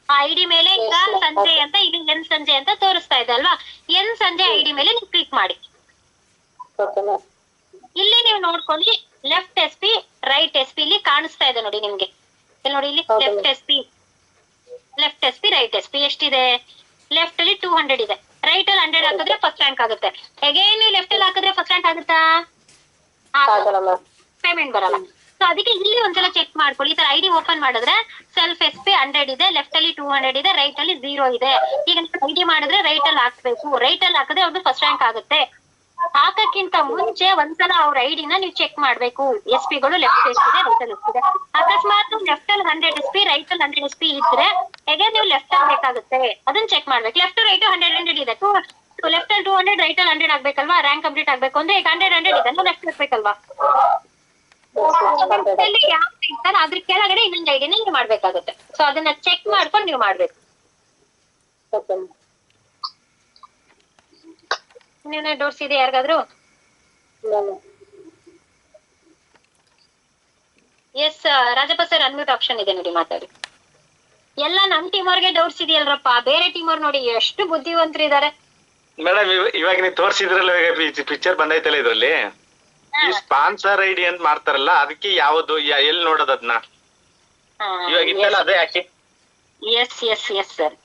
ಆ ಐಡಿ ಮೇಲೆ ಈಗ ಸಂಜೆ ಅಂತ, ಇಲ್ಲಿ ಎನ್ ಸಂಜೆ ಅಂತ ತೋರಿಸ್ತಾ ಇದೆ ಅಲ್ವಾ, ಎನ್ ಸಂಜೆ ಐಡಿ ಮೇಲೆ ನೀವು ಕ್ಲಿಕ್ ಮಾಡಿ. ಇಲ್ಲಿ ನೀವು ನೋಡ್ಕೊಂಡು left S P right S P ಇಲ್ಲಿ ಕಾಣಿಸ್ತಾ ಇದೆ ನೋಡಿ ನಿಮ್ಗೆ. ಇಲ್ಲಿ ನೋಡಿ, ಇಲ್ಲಿ left S P right S P ಎಷ್ಟಿದೆ. ಲೆಫ್ಟ್ ಅಲ್ಲಿ 200 ಇದೆ, ರೈಟ್ ಅಲ್ಲಿ 100 ಹಾಕಿದ್ರೆ ಫಸ್ಟ್ ರ್ಯಾಂಕ್ ಆಗುತ್ತೆ. ಹೇಗೇನು ಲೆಫ್ಟ್ ಅಲ್ಲಿ ಹಾಕಿದ್ರೆ ಫಸ್ಟ್ ರ್ಯಾಂಕ್ ಆಗುತ್ತಾ? ಪೇಮೆಂಟ್ ಬರಲ್ಲ. ಸೊ ಅದಕ್ಕೆ ಇಲ್ಲಿ ಒಂದ್ಸಲ ಚೆಕ್ ಮಾಡ್ಕೊಳ್ಳಿ. ಈ ತರ ಐಡಿ ಓಪನ್ ಮಾಡಿದ್ರೆ ಸೆಲ್ಫ್ ಎಸ್ ಪಿ 100 ಇದೆ, ಲೆಫ್ಟ್ ಅಲ್ಲಿ 200 ಇದೆ, ರೈಟ್ ಅಲ್ಲಿ 0 ಇದೆ. ಈಗ ಐಡಿ ಮಾಡಿದ್ರೆ ರೈಟ್ ಅಲ್ಲಿ ಹಾಕ್ಬೇಕು, ರೈಟ್ ಅಲ್ಲಿ ಹಾಕಿದ್ರೆ ಅವ್ರದ್ದು ಫಸ್ಟ್ ರ್ಯಾಂಕ್ ಆಗುತ್ತೆ. ಹಾಕಕ್ಕಿಂತ ಮುಂಚೆ ಒಂದ್ಸಲ ಅವ್ರ ಐಡಿನ ನೀವು ಚೆಕ್ ಮಾಡ್ಬೇಕು. ಎಸ್ ಪಿಗಳು ಲೆಫ್ಟ್ ಎಷ್ಟಿದೆ, ರೈಟ್ ಅಲ್ಲಿ ಎಷ್ಟಿದೆ. ಅಕಸ್ಮಾತ್ ಲೆಫ್ಟ್ ಅಲ್ಲಿ 100 ಎಸ್ ಪಿ, ರೈಟ್ ಅಲ್ಲಿ 100 ಎಸ್ ಪಿ ಇದ್ರೆ ಹೇಗೆ ನೀವು ಲೆಫ್ಟ್ ಅಲ್ಲಿ ಬೇಕಾಗುತ್ತೆ, ಅದನ್ನ ಚೆಕ್ ಮಾಡ್ಬೇಕು. ಲೆಫ್ಟ್ ರೈಟ್ 100 ಇದೆ, ಲೆಫ್ಟ್ ಅಲ್ಲಿ 200, ರೈಟ್ ಅಲ್ಲಿ 100 ಆಗ್ಬೇಕಲ್ವಾ, ರ್ಯಾಂಕ್ ಕಂಪ್ಲೀಟ್ ಆಗ್ಬೇಕು ಅಂದ್ರೆ ಈಗ 100 ಇದೆ, ಲೆಫ್ಟ್ ಹಾಕ್ಬೇಕಲ್ವಾ. ಅದ್ರ ಕೆಳಗಡೆ ಇನ್ನೊಂದು ಐಡಿನ ನೀವು ಮಾಡ್ಬೇಕಾಗುತ್ತೆ. ಸೊ ಅದನ್ನ ಚೆಕ್ ಮಾಡ್ಕೊಂಡು ನೀವು ಮಾಡ್ಬೇಕು. ಇನ್ನೇನೇ ಡೌಟ್ಸ್ ಇದೆ ಯಾರಿಗಾದ್ರು? Yes Rajappa sir, unmute option ಇದೆ ನೋಡಿ, ಮಾತಾಡಿ. ಎಲ್ಲ ನಮ್ ಟೀಮ್ ಅವ್ರಿಗೆ ಡೌಟ್ಸ್ ಇದೆಯಲ್ರಪ್ಪ, ಬೇರೆ ಟೀಮ್ ಅವ್ರು ನೋಡಿ ಎಷ್ಟು ಬುದ್ಧಿವಂತರಿದ್ದಾರೆ. ಮೇಡಮ್ ಇವಾಗ ನೀವು ತೋರಿಸಿದ್ರಲ್ಲ, ಪಿಕ್ಚರ್ ಬಂದೈತಲ್ಲ ಇದ್ರಲ್ಲಿ, ಈ ಸ್ಪಾನ್ಸರ್ ಐಡಿ ಅಂತ ಮಾಡ್ತಾರಲ್ಲ, ಅದಕ್ಕೆ ಯಾವ್ದು ಎಲ್ಲಿ ನೋಡೋದು ಅದನ್ನ? ಇವಾಗ ಇತ್ತಲ್ಲ ಅದೇ ಯಾಕೆ? Yes yes yes sir,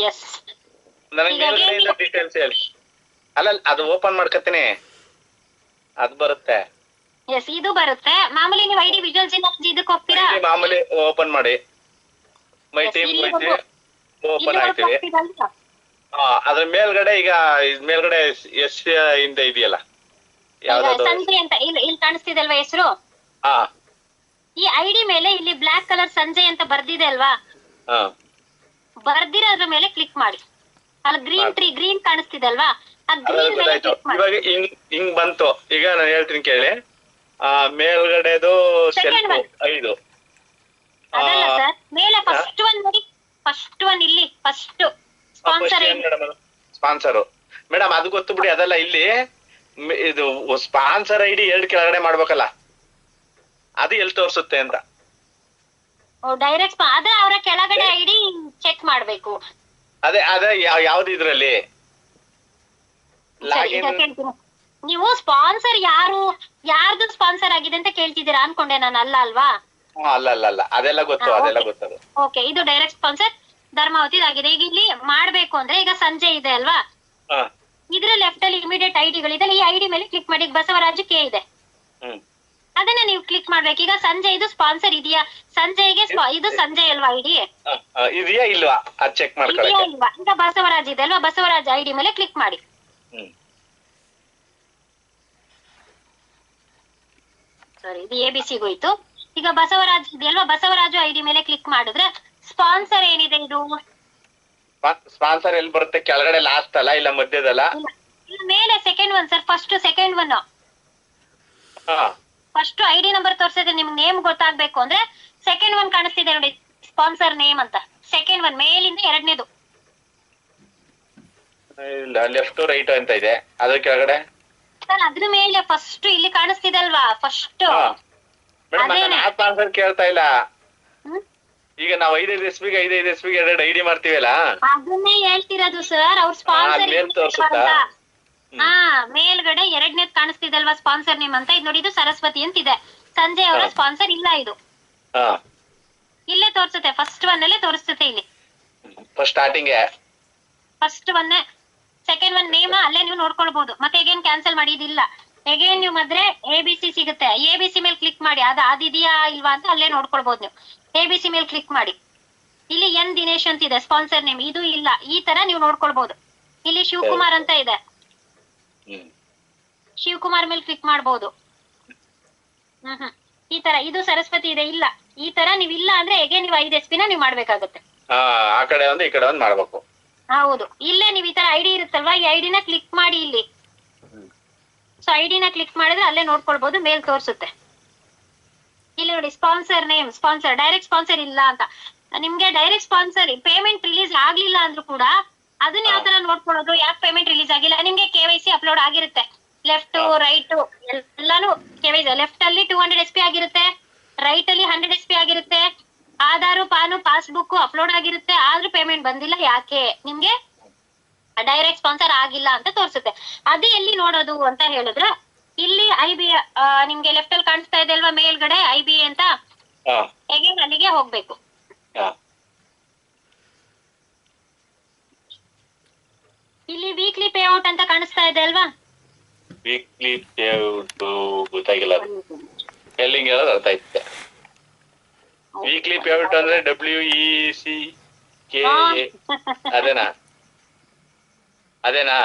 yes. ನನಗೆ ಮೇಲ್ಗಡೆಯಿಂದ ಡೀಟೇಲ್ಸ್ ಹೇಳಿ. ಅಲ್ಲ ಅದು ಓಪನ್ ಮಾಡ್ಕತೀನಿ, ಅದು ಬರುತ್ತೆ. ಎಸ್, ಇದು ಬರುತ್ತೆ. ಮಾಮೂಲಿ ನೀವು ಐಡಿ ವಿಜುವಲ್ಸ್ ಇದಕ್ಕೆ ಹೋಗ್ತೀರಾ, ಮಾಮೂಲಿ ಓಪನ್ ಮಾಡಿ ಮೈ ಟೀಮ್ ಓಪನ್ ಆಗ್ತೀವಿ. ಅದ್ರ ಮೇಲ್ಗಡೆ ಈಗ ಮೇಲ್ಗಡೆ ಎಸ್ ಇಂದ ಇದೆಯಲ್ಲ, ಸಂಜೆ ಅಂತ ಇಲ್ಲಿ ಕಾಣಿಸ್ತಿದೆ ಅಲ್ವಾ ಹೆಸರು. ಈ ಐಡಿ ಮೇಲೆ ಇಲ್ಲಿ ಬ್ಲಾಕ್ ಕಲರ್ ಸಂಜೆ ಅಂತ ಬರ್ದಿದೆ ಅಲ್ವಾ, ಬರ್ದಿರೋದ್ರ ಮೇಲೆ ಕ್ಲಿಕ್ ಮಾಡಿ. ಅಲ್ಲಿ ಗ್ರೀನ್ ಕಾಣಿಸ್ತಿದೆ ಅಲ್ವಾ, ಆ ಗ್ರೀನ್ ಮೇಲೆ ಕ್ಲಿಕ್ ಮಾಡಿ. ಇವಾಗ ಹಿಂಗ್ ಬಂತು. ಈಗ ನಾನು ಹೇಳ್ತೀನಿ ಕೇಳಿ, ಮೇಲ್ಗಡೆದು ಸೆಲ್ಫ್ 5 ಅದಲ್ಲ ಸರ್, ಮೇಲೆ ಫಸ್ಟ್ ಒನ್ ನೋಡಿ, ಫಸ್ಟ್ ಒನ್ ಇಲ್ಲಿ ಫಸ್ಟ್ ಸ್ಪಾನ್ಸರ್. ಮೇಡಮ್ ಅದು ಗೊತ್ತು ಬಿಡಿ, ಅದಲ್ಲ. ಇಲ್ಲಿ ಇದು ಸ್ಪಾನ್ಸರ್ ಐಡಿ 2 ಕೆಳಗಡೆ ಮಾಡ್ಬೇಕಲ್ಲ, ಅದು ಎಲ್ಲಿ ತೋರಿಸುತ್ತೆ ಅಂತ? ಡೈರೆಕ್ಟ್ ಅದೇ ಅವರ ಕೆಳಗಡೆ ಐಡಿ ಚೆಕ್ ಮಾಡ್ಬೇಕು. ಅದೇ ಯಾವ್ದು ಇದ್ರಲ್ಲಿ ನೀವು ಸ್ಪಾನ್ಸರ್ ಯಾರ್ದು ಸ್ಪಾನ್ಸರ್ ಆಗಿದೆ ಅಂತ ಕೇಳ್ತಿದ್ದೀರಾ ಅನ್ಕೊಂಡೆ ನಾನು. ಅಲ್ಲ ಅಲ್ವಾ? ಅಲ್ಲ, ಅದೆಲ್ಲ ಗೊತ್ತು, ಅದೆಲ್ಲ ಗೊತ್ತದು. ಓಕೆ, ಇದು ಡೈರೆಕ್ಟ್ ಸ್ಪಾನ್ಸರ್ ಧರ್ಮಾವತಿ ಆಗಿದೆ. ಈಗ ಇಲ್ಲಿ ಮಾಡ್ಬೇಕು ಅಂದ್ರೆ ಈಗ ಸಂಜೆ ಇದೆ ಅಲ್ವಾ, ಇದ್ರ ಲೆಫ್ಟ್ ಅಲ್ಲಿ ಇಮಿಡಿಯೇಟ್ ಐಡಿಗಳಿದೆ, ಈ ಐಡಿ ಮೇಲೆ ಕ್ಲಿಕ್ ಮಾಡಿ. ಬಸವರಾಜು ಕೆ ಇದೆ, ಅದನ್ನ ನೀವು ಕ್ಲಿಕ್ ಮಾಡ್ಬೇಕು. ಈಗ ಸಂಜೆ ಇದು ಸ್ಪಾನ್ಸರ್ ಇದೆಯಾ, ಸಂಜೆಗೆ ಇದು ಸಂಜೆ ಅಲ್ವಾ ಐಡಿ ಇದೆಯಾ ಇಲ್ವಾ ಅದು ಚೆಕ್ ಮಾಡ್ಕೊಳ್ಳಿ. ಈಗ ಬಸವರಾಜ್ ಇದೆ ಅಲ್ವಾ, ಬಸವರಾಜ್ ಐಡಿ ಮೇಲೆ ಕ್ಲಿಕ್ ಮಾಡಿ. ಸಾರಿ, ಇದು ABC ಹೋಯ್ತು. ಈಗ ಬಸವರಾಜ್ ಇದೆಯಲ್ವಾ, ಬಸವರಾಜು ಐಡಿ ಮೇಲೆ ಕ್ಲಿಕ್ ಮಾಡಿದ್ರೆ ಸ್ಪಾನ್ಸರ್ ಏನಿದೆ ಇದು ಸ್ಪಾನ್ಸರ್ ಎಲ್ಲಿ ಬರುತ್ತೆ? ಕೆಳಗಡೆ ಲಾಸ್ಟ್ ಅಲ್ಲ, ಇಲ್ಲ ಮಧ್ಯದಲ್ಲ? ಮೇಲೆ second one sir, first second one. First ID number ತೋರಿಸಿದ್ರೆ ನಿಮ್ಗೆ ನೇಮ್ ಗೊತ್ತಾಗ್ಬೇಕು ಅಂದ್ರೆ ಸೆಕೆಂಡ್ ಒನ್ ಕಾಣಿಸ್ತಿದೆ ನೋಡಿ, ಸ್ಪಾನ್ಸರ್ ನೇಮ್ ಅಂತ. ಸೆಕೆಂಡ್ ಒನ್ ಮೇಲಿಂದ ಎರಡನೇದು. ಲೆಫ್ಟ್ ರೈಟ್ ಅಂತ ಇದೆ, ಅದ್ರ ಕೆಳಗಡೆ ಸರ್ ಅದ್ರ ಮೇಲೆ ಫಸ್ಟ್ ಇಲ್ಲಿ ಕಾಣಿಸ್ತಿದೆ ಅಲ್ವಾ, ಫಸ್ಟ್ ಮೇಡಮ್ ಅದೇನೆ. ಆ ಸ್ಪಾನ್ಸರ್ ಕೇಳ್ತಾ ಇಲ್ಲ. ಹ್ಮ್? ಈಗ ನಾವು 5 ಎಸ್ಪಿಗೆ 5 ಎಸ್ಪಿಗೆ 2 ಐಡಿ ಮಾಡ್ತೀವಲ್ಲ, ಅದನ್ನೇ ಹೇಳ್ತಿರೋದು ಸರ್, ಅವ್ರ ಸ್ಪಾನ್ಸರ್ ಮೇಲ್ ತೋರ್ಸುತ್ತಾ? ಹಾ, ಮೇಲ್ಗಡೆ 2ನೇದ್ ಕಾಣಿಸ್ತಿದಲ್ವಾ ಸ್ಪಾನ್ಸರ್ ನೇಮ್ ಅಂತ, ಇದು ನೋಡಿ, ಇದು ಸರಸ್ವತಿ ಅಂತಿದೆ. ಸಂಜಯ್ ಅವರ ಸ್ಪಾನ್ಸರ್ ಇಲ್ಲ, ಇದು ಹಾ ಇಲ್ಲೇ ತೋರ್ಸುತ್ತೆ, ಫಸ್ಟ್ ಒನ್ ಅಲ್ಲೇ ತೋರಿಸುತ್ತೆ. ಇಲ್ಲಿ first starting first one, second one name ಅಲ್ಲೇ ನೀವು ನೋಡ್ಕೊಳ್ಬಹುದು. ಮತ್ತೆ ಅಗೇನ್ ಕ್ಯಾನ್ಸಲ್ ಮಾಡಿ, ಇದಿಲ್ಲ. ಅಗೇನ್ ನೀವು ಮದ್ರೆ ABC ಸಿಗುತ್ತೆ, ABC ಮೇಲೆ ಕ್ಲಿಕ್ ಮಾಡಿ, ಅದಿದೆಯಾ ಇಲ್ವಾ ಅಂತ ಅಲ್ಲೇ ನೋಡ್ಕೊಳ್ಬಹುದು ನೀವು. ABC ಮೇಲೆ ಕ್ಲಿಕ್ ಮಾಡಿ, ಇಲ್ಲಿ ಎನ್ ದಿನೇಶ್ ಅಂತ ಇದೆ ಸ್ಪಾನ್ಸರ್ ನೇಮ್, ಇದು ಇಲ್ಲ. ಈ ತರ ನೀವು ನೋಡ್ಕೊಳ್ಬಹುದು. ಇಲ್ಲಿ ಶಿವಕುಮಾರ್ ಅಂತ ಇದೆ, ಶಿವಕುಮಾರ್ ಮೇಲೆ ಕ್ಲಿಕ್ ಮಾಡಬಹುದು. ಈ ತರ ಇದು ಸರಸ್ವತಿ ಇದೆ, ಇಲ್ಲ. ಈ ತರ ನೀವು ಇಲ್ಲ ಅಂದ್ರೆ ಹೇಗೆ ನೀವು 5 SP ನೀವು ಮಾಡ್ಬೇಕಾಗುತ್ತೆ. ಆ ಕಡೆ ಒಂದು ಈ ಕಡೆ ಒಂದು ಮಾಡ್ಬೇಕು. ಹೌದು, ಇಲ್ಲೇ ನೀವು ಈ ತರ ಐಡಿ ಇರುತ್ತಲ್ವಾ, ಈ ಐಡಿನ ಕ್ಲಿಕ್ ಮಾಡಿ ಇಲ್ಲಿ. ಸೊ ಐಡಿನ ಕ್ಲಿಕ್ ಮಾಡಿದ್ರೆ ಅಲ್ಲೇ ನೋಡ್ಕೊಳ್ಬಹುದು, ಮೇಲ್ ತೋರಿಸುತ್ತೆ. ಇಲ್ಲಿ ನೋಡಿ, sponsor name, sponsor, direct sponsor ಇಲ್ಲ ಅಂತ. ನಿಮ್ಗೆ ಡೈರೆಕ್ಟ್ ಸ್ಪಾನ್ಸರ್ ಪೇಮೆಂಟ್ ರಿಲೀಸ್ ಆಗ್ಲಿಲ್ಲ ಅಂದ್ರೂ ಕೂಡ ಅದನ್ನ ಯಾವ ತರ ನೋಡ್ಕೊಳ್ಳೋದು, ಯಾಕೆ ಪೇಮೆಂಟ್ ರಿಲೀಸ್ ಆಗಿಲ್ಲ? ನಿಮ್ಗೆ KYC ಅಪ್ಲೋಡ್ ಆಗಿರುತ್ತೆ, ಲೆಫ್ಟ್ ರೈಟ್ ಎಲ್ಲಾನು KYC. ಲೆಫ್ಟ್ ಅಲ್ಲಿ 200 SP ಆಗಿರುತ್ತೆ, ರೈಟ್ ಅಲ್ಲಿ 100 SP ಆಗಿರುತ್ತೆ. ಆಧಾರು ಪಾನು ಪಾಸ್ಬುಕ್ ಅಪ್ಲೋಡ್ ಆಗಿರುತ್ತೆ, ಆದ್ರೂ ಪೇಮೆಂಟ್ ಬಂದಿಲ್ಲ. ಯಾಕೆ? ನಿಮ್ಗೆ ಡೈರೆಕ್ಟ್ ಸ್ಪಾನ್ಸರ್ ಆಗಿಲ್ಲ ಅಂತ ತೋರಿಸುತ್ತೆ. ಅದೇ ಎಲ್ಲಿ ನೋಡೋದು ಅಂತ ಹೇಳಿದ್ರೆ, ಇಲ್ಲಿ IBA ನಿಮ್ಗೆ ಲೆಫ್ಟ್ ಅಲ್ಲಿ ಕಾಣಿಸ್ತಾ ಇದೆ ಅಲ್ವಾ ಮೇಲ್ಗಡೆ IBA ಅಂತ, ಹೇಗೆ ಅಲ್ಲಿಗೆ ಹೋಗ್ಬೇಕು. ಇಲ್ಲಿ ವೀಕ್ಲಿ ಪೇ ಔಟ್ ಅಂತ ಕಾಣಿಸ್ತಾ ಇದೆ ಅಲ್ವಾ? ವೀಕ್ಲಿ ಪೇ ಔಟ್ ಗೊತ್ತಾಗಿಲ್ಲ, ಎಲ್ಲಿಂಗ್ ಹೇಳೋದು ಅರ್ಥ ಆಯ್ತು. ವೀಕ್ಲಿ ಪೇ ಔಟ್ ಅಂದ್ರೆ WECK ಅದೇನಾ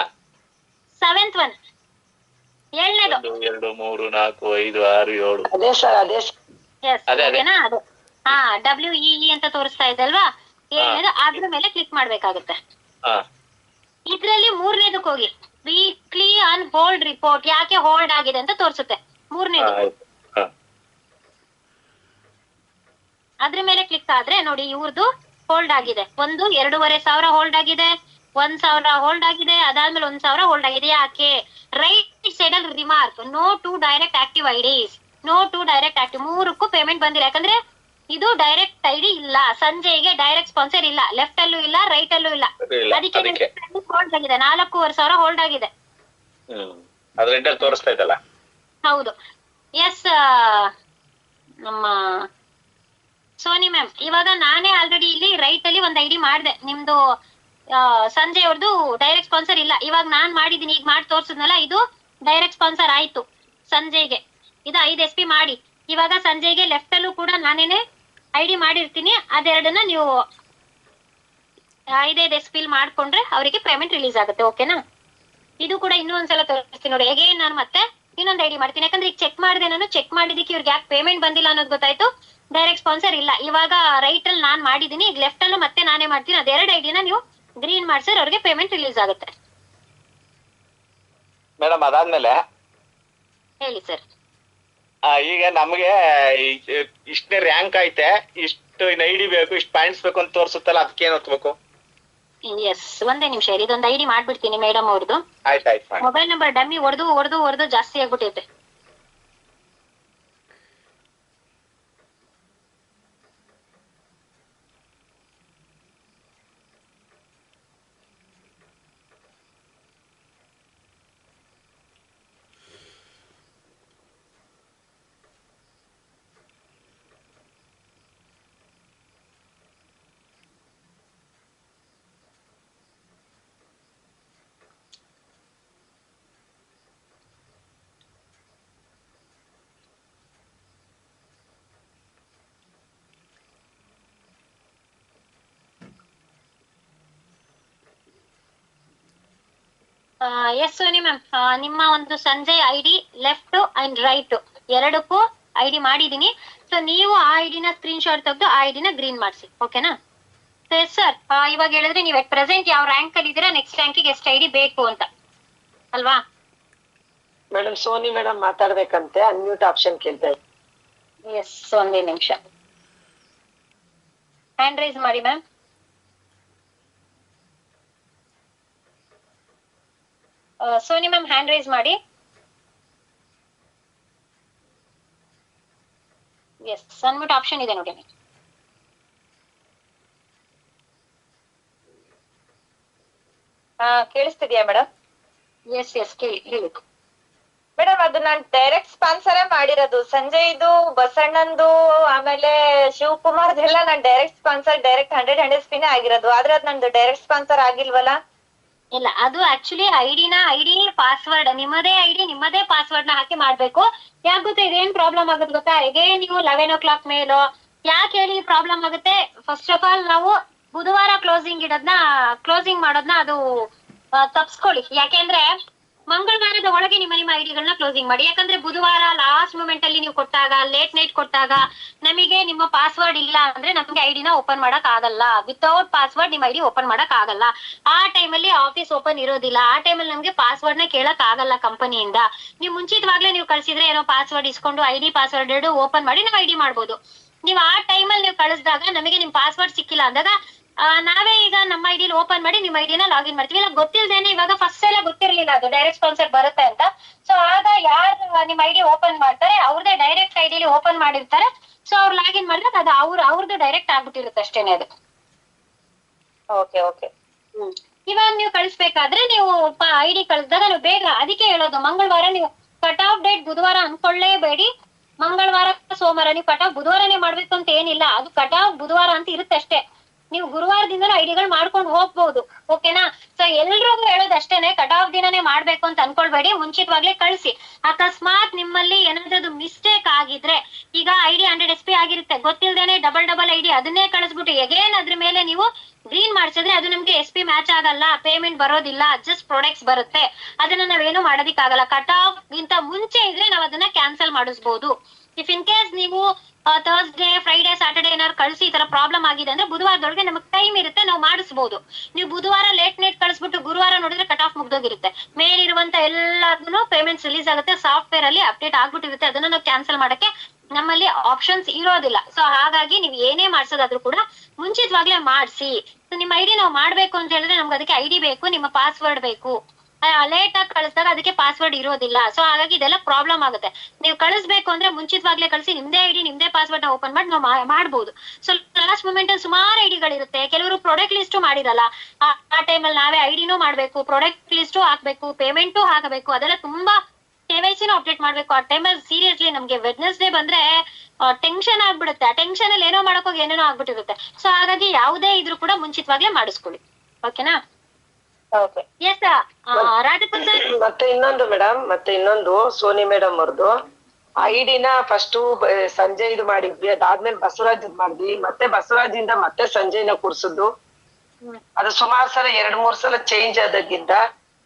7th ಒನ್, 7ನೇದು. 1 2 3 4 5 6 7. ಅದೇ ಸರ್, ಅದೇ ಎಸ್, ಅದೇನಾ ಅದು? ಹಾ, WEE ಅಂತ ತೋರಿಸ್ತಾ ಇದೆ ಅಲ್ವಾ, 7ನೇದು. ಅದ್ರ ಮೇಲೆ ಕ್ಲಿಕ್ ಮಾಡ್ಬೇಕಾಗುತ್ತೆ. ಇದ್ರಲ್ಲಿ 3ನೇದಕ್ಕೆ ಹೋಗಿ, ವೀಕ್ಲಿ ಆನ್ ಹೋಲ್ಡ್ ರಿಪೋರ್ಟ್, ಯಾಕೆ ಹೋಲ್ಡ್ ಆಗಿದೆ ಅಂತ ತೋರಿಸುತ್ತೆ. 3ನೇದು, ಅದ್ರ ಮೇಲೆ ಕ್ಲಿಕ್ ಆದ್ರೆ ನೋಡಿ, ಇವ್ರದ್ದು ಹೋಲ್ಡ್ ಆಗಿದೆ. 2,500 ಹೋಲ್ಡ್ ಆಗಿದೆ, 1,000 ಹೋಲ್ಡ್ ಆಗಿದೆ, ಅದಾದ್ಮೇಲೆ 1,000 ಹೋಲ್ಡ್ ಆಗಿದೆ. ಯಾಕೆ? ರೈಟ್ ಸೈಡ್ ಅಲ್ಲಿ remark, no to direct active IDs, no to direct active. 3ಕ್ಕೂ ಪೇಮೆಂಟ್ ಬಂದಿಲ್ಲ, ಯಾಕಂದ್ರೆ ಇದು ಡೈರೆಕ್ಟ್ ಐಡಿ ಇಲ್ಲ. ಸಂಜಯ್ಗೆ ಡೈರೆಕ್ಟ್ ಸ್ಪಾನ್ಸರ್ ಇಲ್ಲ, ಲೆಫ್ಟ್ ಅಲ್ಲೂ ಇಲ್ಲ, ರೈಟ್ ಅಲ್ಲೂ ಇಲ್ಲ. ಅದಕ್ಕೆ ಹೋಲ್ಡ್ ಆಗಿದೆ, 4,500 ಹೋಲ್ಡ್ ಆಗಿದೆ. ತೋರಿಸ್ತಾ ಇದ್ದಲ್ಲ. ಹೌದು, ಎಸ್. ನಮ್ಮ ಸೋನಿ ಮ್ಯಾಮ್, ಇವಾಗ ನಾನೇ ಆಲ್ರೆಡಿ ಇಲ್ಲಿ ರೈಟ್ ಅಲ್ಲಿ ಒಂದು ಐಡಿ ಮಾಡಿದೆ. ನಿಮ್ದು ಸಂಜಯ್ ಅವ್ರದ್ದು ಡೈರೆಕ್ಟ್ ಸ್ಪಾನ್ಸರ್ ಇಲ್ಲ. ಇವಾಗ ನಾನ್ ಮಾಡಿದೀನಿ, ಈಗ ಮಾಡಿ ತೋರ್ಸಿದ್ನಲ್ಲ, ಇದು ಡೈರೆಕ್ಟ್ ಸ್ಪಾನ್ಸರ್ ಆಯ್ತು ಸಂಜಯ್ಗೆ. ಇದು 5 SP ಮಾಡಿ. ಇವಾಗ ಸಂಜಯ್ಗೆ ಲೆಫ್ಟ್ ಅಲ್ಲೂ ಕೂಡ ನಾನೇನೆ ಐಡಿ ಮಾಡಿರ್ತೀನಿ. ಅದೆರಡನ್ನ ನೀವು 5 SP ಮಾಡ್ಕೊಂಡ್ರೆ ಅವರಿಗೆ ಪೇಮೆಂಟ್ ರಿಲೀಸ್ ಆಗುತ್ತೆ. ಓಕೆನಾ? ಇದು ಕೂಡ ಇನ್ನೂ ಒಂದ್ಸಲ ತೋರಿಸ್ತೀನಿ ನೋಡಿ. ಹೇಗೆ ನಾನು ಮತ್ತೆ ಇನ್ನೊಂದು ಐಡಿ ಮಾಡ್ತೀನಿ, ಯಾಕಂದ್ರೆ ಈಗ ಚೆಕ್ ಮಾಡಿದೆ, ನಾನು ಚೆಕ್ ಮಾಡಿದಕ್ಕೆ ಇವ್ರಿಗೆ ಯಾಕೆ ಪೇಮೆಂಟ್ ಬಂದಿಲ್ಲ ಅನ್ನೋದು ಗೊತ್ತಾಯ್ತು. ಡೈರೆಕ್ಟ್ ಸ್ಪಾನ್ಸರ್ ಇಲ್ಲ. ಇವಾಗ ರೈಟ್ ಅಲ್ಲಿ ನಾನ್ ಮಾಡಿದೀನಿ, ಈಗ ಲೆಫ್ಟ್ ಅಲ್ಲೂ ಮತ್ತೆ ನಾನೇ ಮಾಡ್ತೀನಿ. ಅದೆರಡು ಐಡಿನ ನೀವು ಗ್ರೀನ್ ಮಾಡ್ಸಿದ್ರೆ ಅವ್ರಿಗೆ ಪೇಮೆಂಟ್ ರಿಲೀಸ್ ಆಗುತ್ತೆ. ಮೇಡಮ್, ಅದಾದ್ಮೇಲೆ ಹೇಳಿ ಸರ್. ಈಗ ನಮ್ಗೆ ಇಷ್ಟನೇ ರ್ಯಾಂಕ್ ಐತೆ, ಇಷ್ಟು ಐಡಿ ಬೇಕು, ಇಷ್ಟು ಪಾಯಿಂಟ್ಸ್ ಬೇಕು ಅಂತ ತೋರಿಸುತ್ತಲ್ಲ, ಅದಕ್ಕೆ ಏನ್ ಹೊತ್ಬೇಕು? ಎಸ್, ಒಂದೇ ನಿಮಿಷ, ಇದೊಂದು ಐಡಿ ಮಾಡ್ಬಿಡ್ತೀನಿ ಮೇಡಮ್ ಅವ್ರದ್ದು. ಆಯ್ತು. ಮೊಬೈಲ್ ನಂಬರ್ ಡಮ್ಮಿ ಹೊಡೆದು ಜಾಸ್ತಿ ಆಗ್ಬಿಟ್ಟೈತೆ. ಎಸ್ ಸೋನಿ ಮ್ಯಾಮ್, ನಿಮ್ಮ ಒಂದು Sanjay ID left and write ಎರಡಕ್ಕೂ ಐಡಿ ಮಾಡಿದೀನಿ. ಸೊ ನೀವು ಆ ಐಡಿನ ಸ್ಕ್ರೀನ್ ಶಾಟ್ ತೆಗೆದು ಆ ಐಡಿನ ಗ್ರೀನ್ ಮಾಡಿಸಿ. ಓಕೆನಾ? ಸೊ ಎಸ್ ಸರ್, ಇವಾಗ ಹೇಳಿದ್ರೆ ನೀವು ಅಟ್ ಪ್ರೆಸೆಂಟ್ ಯಾವ ರ್ಯಾಂಕ್ ಅಲ್ಲಿ ಇದ್ದೀರಾ, ನೆಕ್ಸ್ಟ್ ರ್ಯಾಂಕಿಗೆ ಎಷ್ಟು ಐಡಿ ಬೇಕು ಅಂತ ಅಲ್ವಾ? ಮೇಡಮ್, ಸೋನಿ ಮೇಡಮ್ ಮಾತಾಡ್ಬೇಕಂತೆ, ಅನ್ಮ್ಯೂಟ್ ಆಪ್ಷನ್ ಕೇಳ್ತಾ ಇದ್ದೀನಿ. ಎಸ್, ಒಂದೇ ನಿಮಿಷ, ಹ್ಯಾಂಡ್ ರೈಸ್ ಮಾಡಿ ma'am. Sony ma'am hand raise ಮಾಡಿ. ಎಸ್ ಅನ್ಮ್ಯೂಟ್ ಆಪ್ಷನ್ ಇದೆ ನೋಡಿ. ಕೇಳಿಸ್ತಿದ್ಯಾ ಮೇಡಮ್? ಎಸ್ ಎಸ್ ಹೇಳಿ. ಮೇಡಮ್ ಅದು ನಾನ್ ಡೈರೆಕ್ಟ್ ಸ್ಪಾನ್ಸರೇ ಮಾಡಿರೋದು. ಸಂಜಯ್ದು, ಬಸಣ್ಣಂದು, ಆಮೇಲೆ ಶಿವಕುಮಾರ್ದೆಲ್ಲ non direct sponsor, direct 100 SP ಆಗಿರೋದು. ಆದ್ರೆ ಅದ್ ನಂದು ಡೈರೆಕ್ಟ್ ಸ್ಪಾನ್ಸರ್ ಆಗಿಲ್ವಲ್ಲ? ಇಲ್ಲ, ಅದು ಆಕ್ಚುಲಿ ಐಡಿ ಪಾಸ್ವರ್ಡ್ ನಿಮ್ಮದೇ ಐಡಿ ನಿಮ್ಮದೇ ಪಾಸ್ವರ್ಡ್ ನ ಹಾಕಿ ಮಾಡ್ಬೇಕು. ಯಾಕೆ ಗೊತ್ತಾ ಇದೇನ್ ಪ್ರಾಬ್ಲಮ್ ಆಗುತ್ತೆ ಗೊತ್ತಾ? ಹೇಗೆ ನೀವು 11 o'clock ಮೇಲೋ ಯಾಕೆ ಹೇಳಿ ಪ್ರಾಬ್ಲಮ್ ಆಗುತ್ತೆ? ಫಸ್ಟ್ ಆಫ್ ಆಲ್ ನಾವು ಬುಧವಾರ ಕ್ಲೋಸಿಂಗ್ ಮಾಡೋದನ್ನ ಅದು ತಪ್ಸ್ಕೊಳ್ಳಿ. ಯಾಕೆಂದ್ರೆ ಮಂಗಳವಾರದ ಒಳಗೆ ನಿಮ್ಮ ಐಡಿಗಳನ್ನ ಕ್ಲೋಸಿಂಗ್ ಮಾಡಿ. ಯಾಕಂದ್ರೆ ಬುಧವಾರ ಲಾಸ್ಟ್ ಮೂಮೆಂಟ್ ಅಲ್ಲಿ ನೀವು ಕೊಟ್ಟಾಗ, ಲೇಟ್ ನೈಟ್ ಕೊಟ್ಟಾಗ ನಮಗೆ ನಿಮ್ಮ ಪಾಸ್ವರ್ಡ್ ಇಲ್ಲ ಅಂದ್ರೆ ನಮ್ಗೆ ಐಡಿನ ಓಪನ್ ಮಾಡಕ್ ಆಗಲ್ಲ. ವಿತೌಟ್ ಪಾಸ್ವರ್ಡ್ ನಿಮ್ಮ ಐಡಿ ಓಪನ್ ಮಾಡಕ್ ಆಗಲ್ಲ. ಆ ಟೈಮಲ್ಲಿ ಆಫೀಸ್ ಓಪನ್ ಇರೋದಿಲ್ಲ. ಆ ಟೈಮಲ್ಲಿ ನಮ್ಗೆ ಪಾಸ್ವರ್ಡ್ ನ ಕೇಳಕ್ ಆಗಲ್ಲ ಕಂಪನಿಯಿಂದ. ನೀವು ಮುಂಚಿತವಾಗ್ಲೇ ನೀವು ಕಳ್ಸಿದ್ರೆ ಏನೋ ಪಾಸ್ವರ್ಡ್ ಇಸ್ಕೊಂಡು ಐಡಿ ಪಾಸ್ವರ್ಡ್ 2 ಓಪನ್ ಮಾಡಿ ನಾವು ಐಡಿ ಮಾಡ್ಬೋದು. ನೀವು ಆ ಟೈಮಲ್ಲಿ ನೀವು ಕಳಿಸಿದಾಗ ನಮಗೆ ನಿಮ್ ಪಾಸ್ವರ್ಡ್ ಸಿಕ್ಕಿಲ್ಲ ಅಂದಾಗ ನಾವೇ ಈಗ ನಮ್ಮ ಐಡಿಲಿ ಓಪನ್ ಮಾಡಿ ನಿಮ್ಮ ಐಡಿನ ಲಾಗಿನ್ ಮಾಡ್ತೀವಿ. ಇಲ್ಲ ಗೊತ್ತಿಲ್ದೇನೆ, ಇವಾಗ ಫಸ್ಟ್ ಎಲ್ಲ ಗೊತ್ತಿರ್ಲಿಲ್ಲ ಅದು ಡೈರೆಕ್ಟ್ ಸ್ಪಾನ್ಸರ್ ಬರುತ್ತೆ ಅಂತ. ಸೊ ಆಗ ಯಾರು ನಿಮ್ಮ ಐಡಿ ಓಪನ್ ಮಾಡ್ತಾರೆ ಅವ್ರದೇ ಡೈರೆಕ್ಟ್ ಐಡಿಲಿ ಓಪನ್ ಮಾಡಿರ್ತಾರೆ. ಸೊ ಅವ್ರು ಲಾಗಿನ್ ಮಾಡಿದಾಗ ಅದು ಅವ್ರದ್ದು ಡೈರೆಕ್ಟ್ ಆಗ್ಬಿಟ್ಟಿರುತ್ತೆ ಅಷ್ಟೇನೆ ಅದು. ಓಕೆ. ಇವಾಗ ನೀವು ಕಳಿಸ್ಬೇಕಾದ್ರೆ ನೀವು ಐಡಿ ಕಳಿಸಿದಾಗ ನೀವು ಬೇಗ, ಅದಕ್ಕೆ ಹೇಳೋದು ಮಂಗಳವಾರ ನೀವು ಕಟ್ ಆಫ್ ಡೇಟ್ ಬುಧವಾರ ಅನ್ಕೊಳ್ಳೇಬೇಡಿ. ಮಂಗಳವಾರ ಸೋಮವಾರ ನೀವು ಕಟ್ ಆಫ್ ಬುಧವಾರನೇ ಮಾಡ್ಬೇಕು ಅಂತ ಏನಿಲ್ಲ. ಅದು ಕಟ್ ಆಫ್ ಬುಧವಾರ ಅಂತ ಇರುತ್ತೆ ಅಷ್ಟೇ. ನೀವು ಗುರುವಾರದಿಂದ ಐಡಿಗಳು ಮಾಡ್ಕೊಂಡು ಹೋಗ್ಬಹುದು. ಓಕೆನಾ? ಸೊ ಎಲ್ರಿಗೂ ಹೇಳೋದು ಅಷ್ಟೇನೆ, ಕಟ್ ಆಫ್ ದಿನನೇ ಮಾಡ್ಬೇಕು ಅಂತ ಅನ್ಕೊಳ್ಬೇಡಿ. ಮುಂಚಿತವಾಗ್ಲೇ ಕಳಿಸಿ. ಅಕಸ್ಮಾತ್ ನಿಮ್ಮಲ್ಲಿ ಏನಾದ್ರೂ ಮಿಸ್ಟೇಕ್ ಆಗಿದ್ರೆ, ಈಗ ಐಡಿ 100 SP ಆಗಿರುತ್ತೆ, ಗೊತ್ತಿಲ್ದೇನೆ ಡಬಲ್ ಐಡಿ ಅದನ್ನೇ ಕಳಿಸ್ಬಿಟ್ಟು ಎಗೇನ್ ಅದ್ರ ಮೇಲೆ ನೀವು ಗ್ರೀನ್ ಮಾಡ್ಸಿದ್ರೆ ಅದು ನಮ್ಗೆ SP ಮ್ಯಾಚ್ ಆಗಲ್ಲ, ಪೇಮೆಂಟ್ ಬರೋದಿಲ್ಲ, ಜಸ್ಟ್ ಪ್ರಾಡಕ್ಟ್ಸ್ ಬರುತ್ತೆ. ಅದನ್ನ ನಾವೇನು ಮಾಡೋದಿಕ್ಕಾಗಲ್ಲ. ಕಟ್ ಆಫ್ ಗಿಂತ ಮುಂಚೆ ಇದ್ರೆ ನಾವ್ ಅದನ್ನ ಕ್ಯಾನ್ಸಲ್ ಮಾಡಿಸ್ಬೋದು. ಇಫ್ ಇನ್ ಕೇಸ್ ನೀವು ಥರ್ಸ್ಡೇ, ಫ್ರೈಡೆ, ಸ್ಯಾಟರ್ಡೆ ಏನಾದ್ರು ಕಳಿಸಿ ಈ ತರ ಪ್ರಾಬ್ಲಮ್ ಆಗಿದೆ ಅಂದ್ರೆ ಬುಧವಾರದೊಳಗೆ ನಮಗೆ ಟೈಮ್ ಇರುತ್ತೆ, ನಾವು ಮಾಡಿಸ್ಬೋದು. ನೀವು ಬುಧವಾರ ಲೇಟ್ ನೈಟ್ ಕಳಿಸ್ಬಿಟ್ಟು ಗುರುವಾರ ನೋಡಿದ್ರೆ ಕಟ್ ಆಫ್ ಮುಗ್ದೋಗಿರುತ್ತೆ. ಮೇಲಿರುವಂತ ಎಲ್ಲಾರ್ಗು ಪೇಮೆಂಟ್ಸ್ ರಿಲೀಸ್ ಆಗುತ್ತೆ, ಸಾಫ್ಟ್ವೇರ್ ಅಲ್ಲಿ ಅಪ್ಡೇಟ್ ಆಗ್ಬಿಟ್ಟಿರುತ್ತೆ. ಅದನ್ನ ನಾವು ಕ್ಯಾನ್ಸಲ್ ಮಾಡಕ್ಕೆ ನಮ್ಮಲ್ಲಿ ಆಪ್ಷನ್ಸ್ ಇರೋದಿಲ್ಲ. ಸೊ ಹಾಗಾಗಿ ನೀವು ಏನೇ ಮಾಡ್ಸೋದಾದ್ರೂ ಕೂಡ ಮುಂಚಿತವಾಗ್ಲೇ ಮಾಡಿಸಿ. ನಿಮ್ಮ ಐಡಿ ನಾವು ಮಾಡ್ಬೇಕು ಅಂತ ಹೇಳಿದ್ರೆ ನಮ್ಗೆ ಅದಕ್ಕೆ ಐಡಿ ಬೇಕು, ನಿಮ್ಮ ಪಾಸ್ವರ್ಡ್ ಬೇಕು. ಲೇಟ್ ಆಗಿ ಕಳಿಸಿದಾಗ ಅದಕ್ಕೆ ಪಾಸ್ವರ್ಡ್ ಇರೋದಿಲ್ಲ. ಸೊ ಹಾಗಾಗಿ ಇದೆಲ್ಲ ಪ್ರಾಬ್ಲಮ್ ಆಗುತ್ತೆ. ನೀವು ಕಳಿಸ್ಬೇಕು ಅಂದ್ರೆ ಮುಂಚಿತವಾಗ್ಲೇ ಕಳಿಸಿ, ನಿಮ್ದೇ ಐಡಿ ನಿಮ್ದೇ ಪಾಸ್ವರ್ಡ್ ನ ಓಪನ್ ಮಾಡಿ ನಾವು ಮಾಡ್ಬೋದು. ಸೊ ಲಾಸ್ಟ್ ಮೂಮೆಂಟ್ ಅಲ್ಲಿ ಸುಮಾರು ಐಡಿಗಳಿರುತ್ತೆ. ಕೆಲವರು ಪ್ರಾಡಕ್ಟ್ ಲಿಸ್ಟ್ ಮಾಡಿರಲ್ಲ. ಆ ಟೈಮಲ್ಲಿ ನಾವೇ ಐಡಿನೂ ಮಾಡ್ಬೇಕು, ಪ್ರಾಡಕ್ಟ್ ಲಿಸ್ಟ್ ಹಾಕ್ಬೇಕು, ಪೇಮೆಂಟು ಹಾಕಬೇಕು. ಅದೆಲ್ಲ ತುಂಬಾ KYCನೂ ಅಪ್ಡೇಟ್ ಮಾಡ್ಬೇಕು. ಆ ಟೈಮಲ್ಲಿ ಸೀರಿಯಸ್ಲಿ ನಮ್ಗೆ ವೆಡ್ನೆಸ್ಡೇ ಬಂದ್ರೆ ಟೆನ್ಷನ್ ಆಗ್ಬಿಡುತ್ತೆ. ಆ ಟೆನ್ಷನ್ ಅಲ್ಲಿ ಏನೋ ಮಾಡಕ್ ಏನೇನೋ ಆಗ್ಬಿಟ್ಟಿರುತ್ತೆ. ಸೊ ಹಾಗಾಗಿ ಯಾವುದೇ ಇದ್ರೂ ಕೂಡ ಮುಂಚಿತವಾಗ್ಲೇ ಮಾಡಿಸ್ಕೊಳ್ಳಿ. ಓಕೆನಾ? ಎಸ್ ರಾಜಪುತ್ರ. ಮತ್ತೆ ಇನ್ನೊಂದು ಮೇಡಮ್, ಸೋನಿ ಮೇಡಮ್ ಅವ್ರದ್ದು ಐಡಿನ ಫಸ್ಟ್ ಸಂಜಯ್ ಮಾಡಿದ್ವಿ, ಅದಾದ್ಮೇಲೆ ಬಸವರಾಜ್ ಮಾಡಿದ್ವಿ, ಮತ್ತೆ ಬಸವರಾಜ್ ಇಂದ ಮತ್ತೆ ಸಂಜಯ್ನ ಕೂರ್ಸುದು. ಅದು ಸುಮಾರು ಸಲ 2-3 ಸಲ ಚೇಂಜ್ ಆದಾಗಿಂದ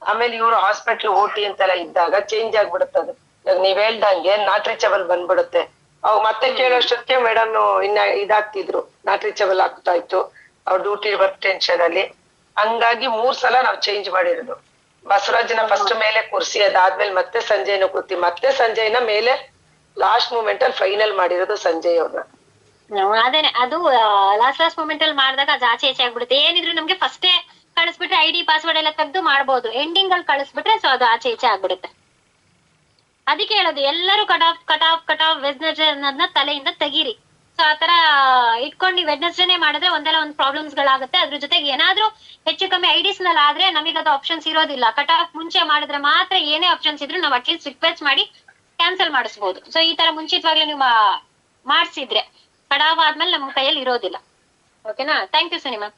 ಆಮೇಲೆ ಇವ್ರು ಹಾಸ್ಪಿಟ್ಲ್ OT ಅಂತೆಲ್ಲ ಇದ್ದಾಗ ಚೇಂಜ್ ಆಗ್ಬಿಡುತ್ತೆ. ಇವಾಗ ನೀವ್ ಹೇಳ್ದಂಗೆ ನಾಟ್ ರೀಚಬಲ್ ಬಂದ್ಬಿಡುತ್ತೆ. ಅವ್ ಮತ್ತೆ ಕೇಳೋಷ್ಟೊತ್ತಿಗೆ ಮೇಡಮ್ ಇನ್ನ ಇದಾಗ್ತಿದ್ರು, ನಾಟ್ ರೀಚಬಲ್ ಆಗ್ತಾ ಇತ್ತು ಅವ್ರ ಡ್ಯೂಟಿ ವರ್ಕ್ ಟೆನ್ಷನ್ ಅಲ್ಲಿ. ಹಂಗಾಗಿ 3 ಸಲ ನಾವ್ ಚೇಂಜ್ ಮಾಡಿರೋದು. ಬಸವರಾಜನ ಫಸ್ಟ್ ಮೇಲೆ ಕೂರ್ಸಿ, ಅದಾದ್ಮೇಲೆ ಮತ್ತೆ ಸಂಜಯ್ನ ಕೂರ್ತಿ, ಮತ್ತೆ ಸಂಜಯ್ನ ಮೇಲೆ ಲಾಸ್ಟ್ ಮೂಮೆಂಟ್ ಅಲ್ಲಿ ಫೈನಲ್ ಮಾಡಿರೋದು ಸಂಜಯ್ ಅವ್ರನ್ನ. ಅದೇನೆ, ಅದು ಲಾಸ್ಟ್ ಮೂಮೆಂಟ್ ಅಲ್ಲಿ ಮಾಡಿದಾಗ ಅದು ಆಚೆ ಈಚೆ ಆಗ್ಬಿಡುತ್ತೆ. ಏನಿದ್ರು ನಮ್ಗೆ ಫಸ್ಟೇ ಕಳಿಸ್ಬಿಟ್ರೆ ಐಡಿ ಪಾಸ್ವರ್ಡ್ ಎಲ್ಲ ತೆಗೆದು ಮಾಡ್ಬೋದು. ಎಂಡಿಂಗ್ ಅಲ್ಲಿ ಕಳಿಸ್ಬಿಟ್ರೆ ಸೊ ಅದು ಆಚೆ ಈಚೆ ಆಗ್ಬಿಡುತ್ತೆ. ಅದಕ್ಕೆ ಹೇಳೋದು ಎಲ್ಲರೂ ಕಟ್ ಆಫ್ ವೆಡ್ನೆಸ್ಡೇ ಅನ್ನೋದನ್ನ ತಲೆಯಿಂದ ತೆಗೀರಿ. ಸೊ ಆತರ ಇಟ್ಕೊಂಡು ನೀವು ವೆಡ್ನೆಸ್ಡೇನೆ ಮಾಡಿದ್ರೆ ಒಂದೆಲ್ಲ ಒಂದು ಪ್ರಾಬ್ಲಮ್ಸ್ ಗಳಾಗುತ್ತೆ. ಅದ್ರ ಜೊತೆಗೆ ಏನಾದ್ರೂ ಹೆಚ್ಚು ಕಮ್ಮಿ ಐಡಿಸ್ ನಲ್ಲಿ ಆದ್ರೆ ನಮಗೆ ಅದು ಆಪ್ಷನ್ಸ್ ಇರೋದಿಲ್ಲ. ಕಟ್ ಆಫ್ ಮುಂಚೆ ಮಾಡಿದ್ರೆ ಮಾತ್ರ ಏನೇ ಆಪ್ಷನ್ಸ್ ಇದ್ರು ನಾವು ಅಟ್ಲೀಸ್ಟ್ ರಿಕ್ವೆಸ್ಟ್ ಮಾಡಿ ಕ್ಯಾನ್ಸಲ್ ಮಾಡಿಸ್ಬೋದು. ಸೊ ಈ ತರ ಮುಂಚಿತವಾಗ್ಲೇ ನೀವು ಮಾಡ್ಸಿದ್ರೆ ಕಟ್ ಆಫ್ ಆದ್ಮೇಲೆ ನಮ್ಮ ಕೈಯಲ್ಲಿ ಇರೋದಿಲ್ಲ. ಓಕೆನಾ? Thank you Sunny ma'am.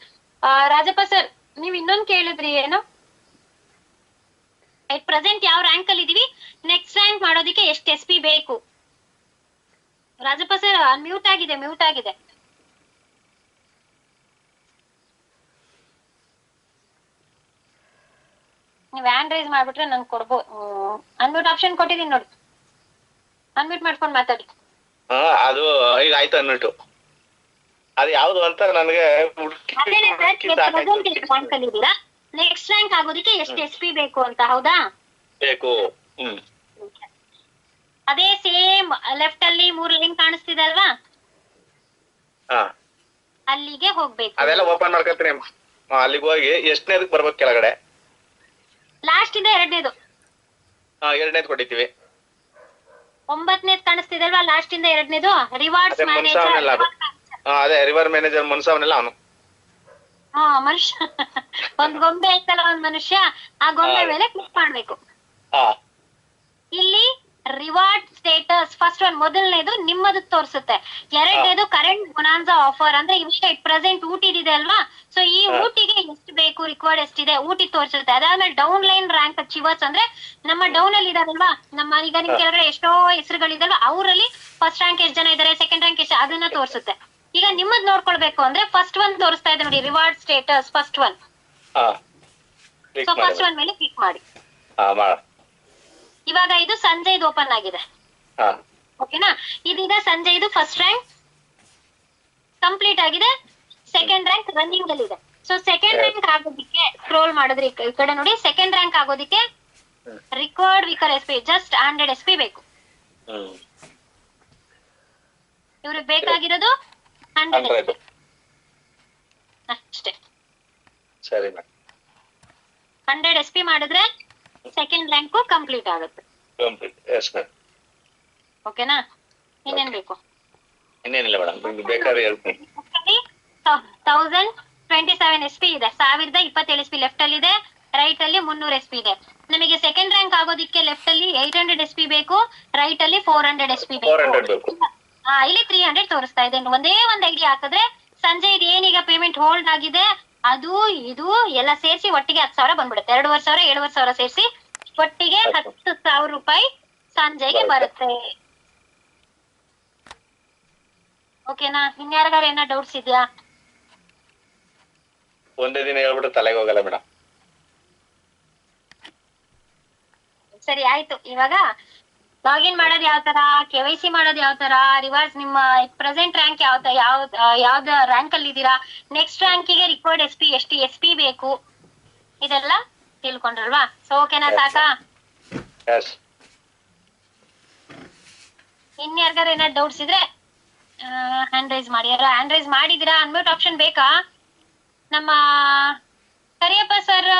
Rajappa sir, ನೀವ್ ಇನ್ನೊಂದ್ ಕೇಳಿದ್ರಿ ಏನು? ಎಟ್ ಪ್ರೆಸೆಂಟ್ ಯಾವ ರ್ಯಾಂಕ್ ಅಲ್ಲಿ ಇದೀವಿ, ನೆಕ್ಸ್ಟ್ ರ್ಯಾಂಕ್ ಮಾಡೋದಿಕ್ಕೆ ಎಷ್ಟು SP ಬೇಕು? ರಾಜಪ್ಪ ಸರ್ ಮ್ಯೂಟ್ ಆಗಿದೆ. ನೀವ್ ಹ್ಯಾಂಡ್ ರೈಸ್ ಮಾಡ್ಬಿಟ್ರೆ ನನ್ ಕೊಡ್ಬೋದು. ಅನ್ಮ್ಯೂಟ್ ಆಪ್ಷನ್ ಕೊಟ್ಟಿದೀನಿ ನೋಡಿ, ಅನ್ಮ್ಯೂಟ್ ಮಾಡ್ಕೊಂಡು ಮಾತಾಡಿ. ಅದು ಈಗ ಆಯ್ತು ಅನ್ಬಿಟ್ಟು ಅದು ಯಾವ್ದು ಅಂತ ನನಗೆ ನೆಕ್ಸ್ಟ್ ರ್ಯಾಂಕ್ ಆಗೋದಿಕ್ಕೆ ಎಷ್ಟು SP ಬೇಕು ಅಂತ. ಹೌದಾ? ಬೇಕು. ಅದೇ ಸೇಮ್ ಲೆಫ್ಟ್ ಅಲ್ಲಿ 3 ಲೈನ್ ಕಾಣಿಸ್ತಿದೆ ಅಲ್ವಾ, ಅಲ್ಲಿಗೆ ಹೋಗ್ಬೇಕು. ಅದೆಲ್ಲ ಓಪನ್ ಮಾಡ್ಕೊತೀನಿ. ಅಲ್ಲಿಗೆ ಹೋಗಿ ಎಷ್ಟನೇದಕ್ಕೆ ಬರ್ಬೇಕು ಕೆಳಗಡೆ? ಲಾಸ್ಟ್ ಇಂದ 2ನೇದು. 2ನೇದು ಕೊಟ್ಟಿದ್ದೀವಿ. 9ನೇದ್ ಕಾಣಿಸ್ತಿದಲ್ವಾ ಲಾಸ್ಟ್ ಇಂದ 2ನೇದು ರಿವಾರ್ಡ್ಸ್ ಅದೇ ಮುನ್ಸಾವನೆಲ್ಲ ಮ್ಯಾನೇಜರ್. ಅದು ಅದೇ ರಿವರ್ ಮ್ಯಾನೇಜರ್ ಮುನ್ಸಾವನೆಲ್ಲ ಅವನು. ಹಾ ಮನುಷ್ಯ ಒಂದ್ ಗೊಂಬೆ ಐತಲ್ಲ ಒಂದ್ ಮನುಷ್ಯ, ಆ ಗೊಂಬೆ ಮೇಲೆ ಕ್ಲಿಕ್ ಮಾಡ್ಬೇಕು. ಇಲ್ಲಿ ರಿವಾರ್ಡ್ ಸ್ಟೇಟಸ್ ಫಸ್ಟ್ ಒನ್ ಮೊದಲನೇದು ನಿಮ್ಮದು ತೋರಿಸುತ್ತೆ. 2ನೇದು ಕರೆಂಟ್ ಬೊನಾನ್ಸಾ ಆಫರ್ ಅಂದ್ರೆ ಇವಾಗ ಪ್ರೆಸೆಂಟ್ ಊಟಿದಿದೆ ಅಲ್ವಾ, ಸೊ ಈ ಊಟಿಗೆ ಎಷ್ಟು ಬೇಕು ರಿಕ್ವೈರ್ಡ್ ಎಷ್ಟಿದೆ ಊಟಿ ತೋರಿಸುತ್ತೆ. ಅದಾದ್ಮೇಲೆ ಡೌನ್ ಲೈನ್ ರ್ಯಾಂಕ್ ಅಚೀವರ್ಸ್ ಅಂದ್ರೆ ನಮ್ಮ ಡೌನ್ ಅಲ್ಲಿ ಇದಾರಲ್ವಾ, ನಮ್ಮ ಈಗ ನಿಮ್ ಕೆಳಗಡೆ ಎಷ್ಟೋ ಹೆಸರುಗಳಿದಾವ ಅವರಲ್ಲಿ ಫಸ್ಟ್ ರ್ಯಾಂಕ್ ಎಷ್ಟು ಜನ ಇದಾರೆ, ಸೆಕೆಂಡ್ ರ್ಯಾಂಕ್ ಎಷ್ಟು ಅದನ್ನ ತೋರಿಸುತ್ತೆ. ಈಗ ನಿಮ್ಮದ್ ನೋಡ್ಕೊಳ್ಬೇಕು ಅಂದ್ರೆ ಫಸ್ಟ್ ಒನ್ ತೋರಿಸ್ತಾ ಇದೆ ನೋಡಿ, reward status first one. So first one ಮೇಲೆ ಕ್ಲಿಕ್ ಮಾಡಿ. ಇವಾಗ ಇದು ಸಂಜಯ್ದು ಓಪನ್ ಆಗಿದೆ, ಓಕೆನಾ. ಇದೀಗ ಸಂಜಯ್ದು ಫಸ್ಟ್ ರ್ಯಾಂಕ್ ಕಂಪ್ಲೀಟ್ ಆಗಿದೆ, ಸೆಕೆಂಡ್ ರ್ಯಾಂಕ್ ರನ್ನಿಂಗ್ ಅಲ್ಲಿ ಇದೆ. ಸೊ ಸೆಕೆಂಡ್ ರ್ಯಾಂಕ್ ಆಗೋದಿಕ್ಕೆ ಸ್ಕ್ರೋಲ್ ಮಾಡಿದ್ರೆ ಈ ಕಡೆ ನೋಡಿ, ಸೆಕೆಂಡ್ ರ್ಯಾಂಕ್ ಆಗೋದಿಕ್ಕೆ ರಿಕ್ವೈರ್ಡ್ ವಿಕರ್ SP ಜಸ್ಟ್ 100 SP ಬೇಕು. ಇವ್ರಿಗೆ ಬೇಕಾಗಿರೋದು 100 SP ಅಷ್ಟೇ. ಸರಿ 100 SP ಮಾಡಿದ್ರೆ ಸೆಕೆಂಡ್ ರ್ಯಾಂಕ್ ಕಂಪ್ಲೀಟ್ ಆಗುತ್ತೆ. ಓಕೆನಾ. ಇನ್ನೇನ್ ಬೇಕು? ಇನ್ನೇನಿಲ್ಲ ಮೇಡಮ್, ಬೇಕಾದ್ರೆ ಹೇಳ್ತೀನಿ. 1027 SP ಇದೆ, 1027 SP ಲೆಫ್ಟ್ ಅಲ್ಲಿ ಇದೆ, ರೈಟ್ ಅಲ್ಲಿ 300 SP ಇದೆ. ನಮಗೆ ಸೆಕೆಂಡ್ ರ್ಯಾಂಕ್ ಆಗೋದಿಕ್ಕೆ ಲೆಫ್ಟ್ ಅಲ್ಲಿ 800 SP ಬೇಕು, ರೈಟ್ ಅಲ್ಲಿ 400 SP ಬೇಕು. ಇಲ್ಲಿ 300 ತೋರಿಸ್ತಾ ಇದೆ. ಒಂದೇ ಒಂದ್ ಐಡಿ ಹಾಕಿದ್ರೆ ಸಂಜೆ ಇದು ಏನೀಗ ಪೇಮೆಂಟ್ ಹೋಲ್ಡ್ ಆಗಿದೆ ಅದು ಇದು ಎಲ್ಲ ಸೇರಿಸಿ ಒಟ್ಟಿಗೆ 10,000 ಬಂದ್ಬಿಡುತ್ತೆ. 2,500 7,500 ಸೇರಿಸಿ ಒಟ್ಟಿಗೆ 10,000 ರೂಪಾಯಿ ಸಂಜೆಗೆ ಬರುತ್ತೆ. ಓಕೆನಾ. ಇನ್ಯಾರಿಗಾರ ಏನೋ ಡೌಟ್ಸ್ ಇದೆಯಾ? ಒಂದೇ ದಿನ ಹೇಳ್ಬಿಟ್ಟು ತಲೆಗೆ ಹೋಗಲ್ಲ ಮೇಡಮ್. ಸರಿ ಆಯ್ತು. ಇವಾಗ ಲಾಗಿನ್ ಮಾಡೋದು ಯಾವ ತರ, KYC ಮಾಡೋದು ಯಾವ ತರ, ರಿವಾರ್ಡ್ಸ್ ನಿಮ್ಮ ಪ್ರೆಸೆಂಟ್ ರ್ಯಾಂಕ್ ಯಾವ್ದು ರ್ಯಾಂಕ್ ಅಲ್ಲಿ ಇದೀರಾ, ನೆಕ್ಸ್ಟ್ ರ್ಯಾಂಕಿಗೆ ರಿಕ್ವೈರ್ಡ್ SP ಎಷ್ಟು SP ಬೇಕು ಇದೆಲ್ಲ ತಿಳ್ಕೊಂಡ್ರಲ್ವಾ. ಸೊ ಓಕೆನಾ, ಸಾಕಾ? ಇನ್ಯಾರ್ಗಾರ ಏನಾದ್ರು ಡೌಟ್ಸ್ ಇದ್ರೆ ಹ್ಯಾಂಡ್ ರೈಸ್ ಮಾಡಿ. ಯಾರು ಹ್ಯಾಂಡ್ ರೈಸ್ ಮಾಡಿದೀರಾ? ಅನ್ಮ್ಯೂಟ್ ಆಪ್ಷನ್ ಬೇಕಾ? ನಮ್ಮ ಕರಿಯಪ್ಪ ಸರ್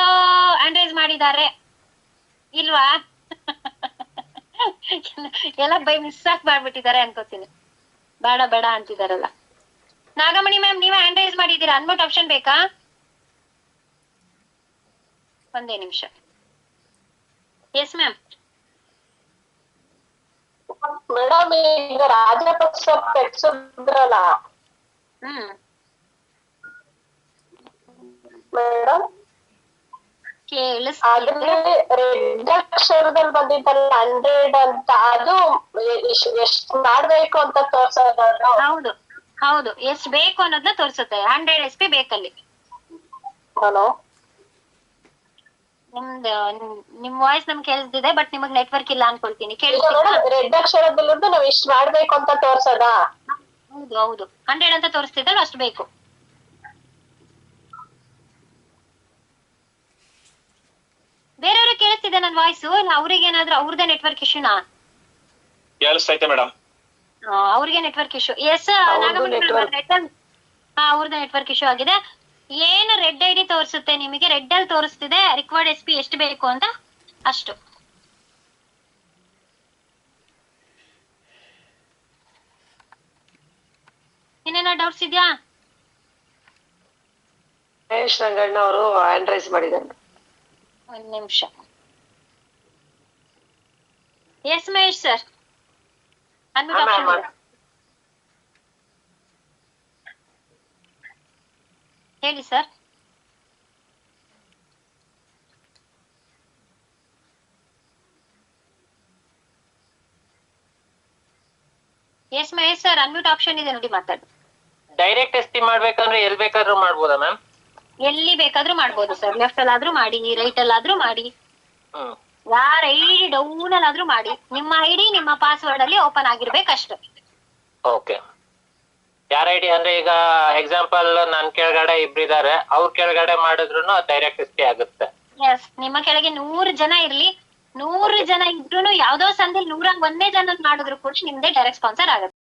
ಹ್ಯಾಂಡ್ ರೈಸ್ ಮಾಡಿದ್ದಾರೆ ಇಲ್ವಾ? ಎಲ್ಲ ಬೈ ಮಿಸ್ ಆಗಿ ಮಾಡ್ಬಿಟ್ಟಿದ್ದಾರೆ ಅನ್ಕೋತೀನಿ. ಬೇಡ ಬೇಡ ಅಂತಿದಾರಲ್ಲ. ನಾಗಮಣಿ ಮ್ಯಾಮ್ ನೀವೇ ಹ್ಯಾಂಡ್ ರೈಸ್ ಮಾಡಿದೀರಾ? ಅನ್ಮ್ಯೂಟ್ ಆಪ್ಷನ್ ಬೇಕಾ? ಒಂದೇ ನಿಮಿಷ. Yes ma'am. ಮೇಡಮ್ ಈಗ ರಾಜಪಕ್ಷ ತೆಗ್ಸಿದ್ರಲ್ಲ ಮೇಡಮ್, ಅದ್ರಲ್ಲಿ ರೆಡ್ ಅಕ್ಷರದಲ್ಲಿ ಬಂದಿದ್ದಲ್ಲ 100 ಅಂತ, ಅದು ಎಷ್ಟ್ ಮಾಡ್ಬೇಕು ಅಂತ ತೋರ್ಸೋದು? ಹೌದು ಹೌದು, ಎಷ್ಟ್ ಬೇಕು ಅನ್ನೋದನ್ನ ತೋರಿಸುತ್ತೆ. 100 SP ಬೇಕಲ್ಲಿ. ಹಲೋ, ನಿಮ್ ವಾಯ್ಸ್ ನಮ್ಗೆ ಕೇಳಿಸ್ತಿದೆ, ಬಟ್ ನಿಮಗ್ ನೆಟ್ವರ್ಕ್ ಇಲ್ಲ ಅನ್ಕೊಳ್ತೀನಿ. ರೆಡ್ ಅಕ್ಷರದಲ್ಲಿ ನಾವ್ ಇಷ್ಟ್ ಮಾಡ್ಬೇಕು ಅಂತ ತೋರ್ಸೋದಾ? ಹೌದು ಹೌದು, 100 ಅಂತ ತೋರಿಸ್ತಿದ್ದಲ್ಲ ಅಷ್ಟು ಬೇಕು. ಬೇರೆಯವ್ರಿಗೆ ಕೇಳಿಸ್ತಿದೆ ನನ್ ವಾಯ್ಸು? ಇಲ್ಲ ಅವ್ರಿಗೆ ಏನಾದ್ರು ಅವ್ರದೇ ನೆಟ್ವರ್ಕ್ ಇಶ್ಯೂನಾ? ಕೇಳಿಸ್ತೈತೆ ಮೇಡಮ್. ಅವ್ರಿಗೆ ನೆಟ್ವರ್ಕ್ ಇಶ್ಯೂ. ಎಸ್ ಅವ್ರದ್ದು ನೆಟ್ವರ್ಕ್ ಇಶ್ಯೂ ಆಗಿದೆ. ಏನು ರೆಡ್ ID ತೋರಿಸುತ್ತೆ ನಿಮಗೆ, ರೆಡ್ ಅಲ್ಲಿ ತೋರಿಸ್ತಿದೆ ರಿಕ್ವೈರ್ಡ್ SP ಎಷ್ಟು ಬೇಕು ಅಂತ ಅಷ್ಟು. ಇನ್ನೇನೋ ಡೌಟ್ಸ್ ಇದೆಯಾ? ಮಹೇಶ್ ರಂಗಣ್ಣ ಅವರು ಹ್ಯಾಂಡ್ ರೈಸ್ ಮಾಡಿದ್ದಾರೆ. ಒಂದ್ ನಿಮಿಷ. Yes Mahesh sir, unmute option ಹೇಳಿ sir. Yes Mahesh sir, unmute option ಇದೆ ನೋಡಿ, ಮಾತಾಡಿ. ಡೈರೆಕ್ಟ್ SP ಮಾಡ್ಬೇಕಂದ್ರೆ ಎಲ್ ಬೇಕಾದ್ರೂ ಮಾಡ್ಬೋದಾ ಮ್ಯಾಮ್? ಎಲ್ಲಿ ಬೇಕಾದ್ರೂ ಮಾಡ್ಬೋದು ಸರ್. ಲೆಫ್ಟ್ ಅಲ್ಲಾದ್ರೂ ಮಾಡಿ, ರೈಟ್ ಅಲ್ಲಾದ್ರೂ ಮಾಡಿ, ಯಾರ ID ಡೌನ್ ಅಲ್ಲಾದ್ರೂ ಮಾಡಿ. ನಿಮ್ಮ ID ನಿಮ್ಮ ಪಾಸ್ವರ್ಡ್ ಅಲ್ಲಿ ಓಪನ್ ಆಗಿರ್ಬೇಕಷ್ಟೇ. ಓಕೆ. ಯಾರ ID ಅಂದ್ರೆ ಈಗ ಎಕ್ಸಾಂಪಲ್ ನನ್ ಕೆಳಗಡೆ ಇಬ್ರಿದ್ದಾರೆ, ಅವ್ರ ಕೆಳಗಡೆ ಮಾಡಿದ್ರು ಡೈರೆಕ್ಟ್ SP ಆಗುತ್ತೆ. ಎಸ್, ನಿಮ್ಮ ಕೆಳಗೆ 100 ಜನ ಇರ್ಲಿ, 100 ಜನ ಇದ್ರೂ ಯಾವ್ದೋ ಸಂದಲ್ಲಿ 101 ಜನ ಮಾಡಿದ್ರು ಕೂಡ ನಿಮ್ದೇ ಡೈರೆಕ್ಟ್ ಸ್ಪಾನ್ಸರ್ ಆಗುತ್ತೆ.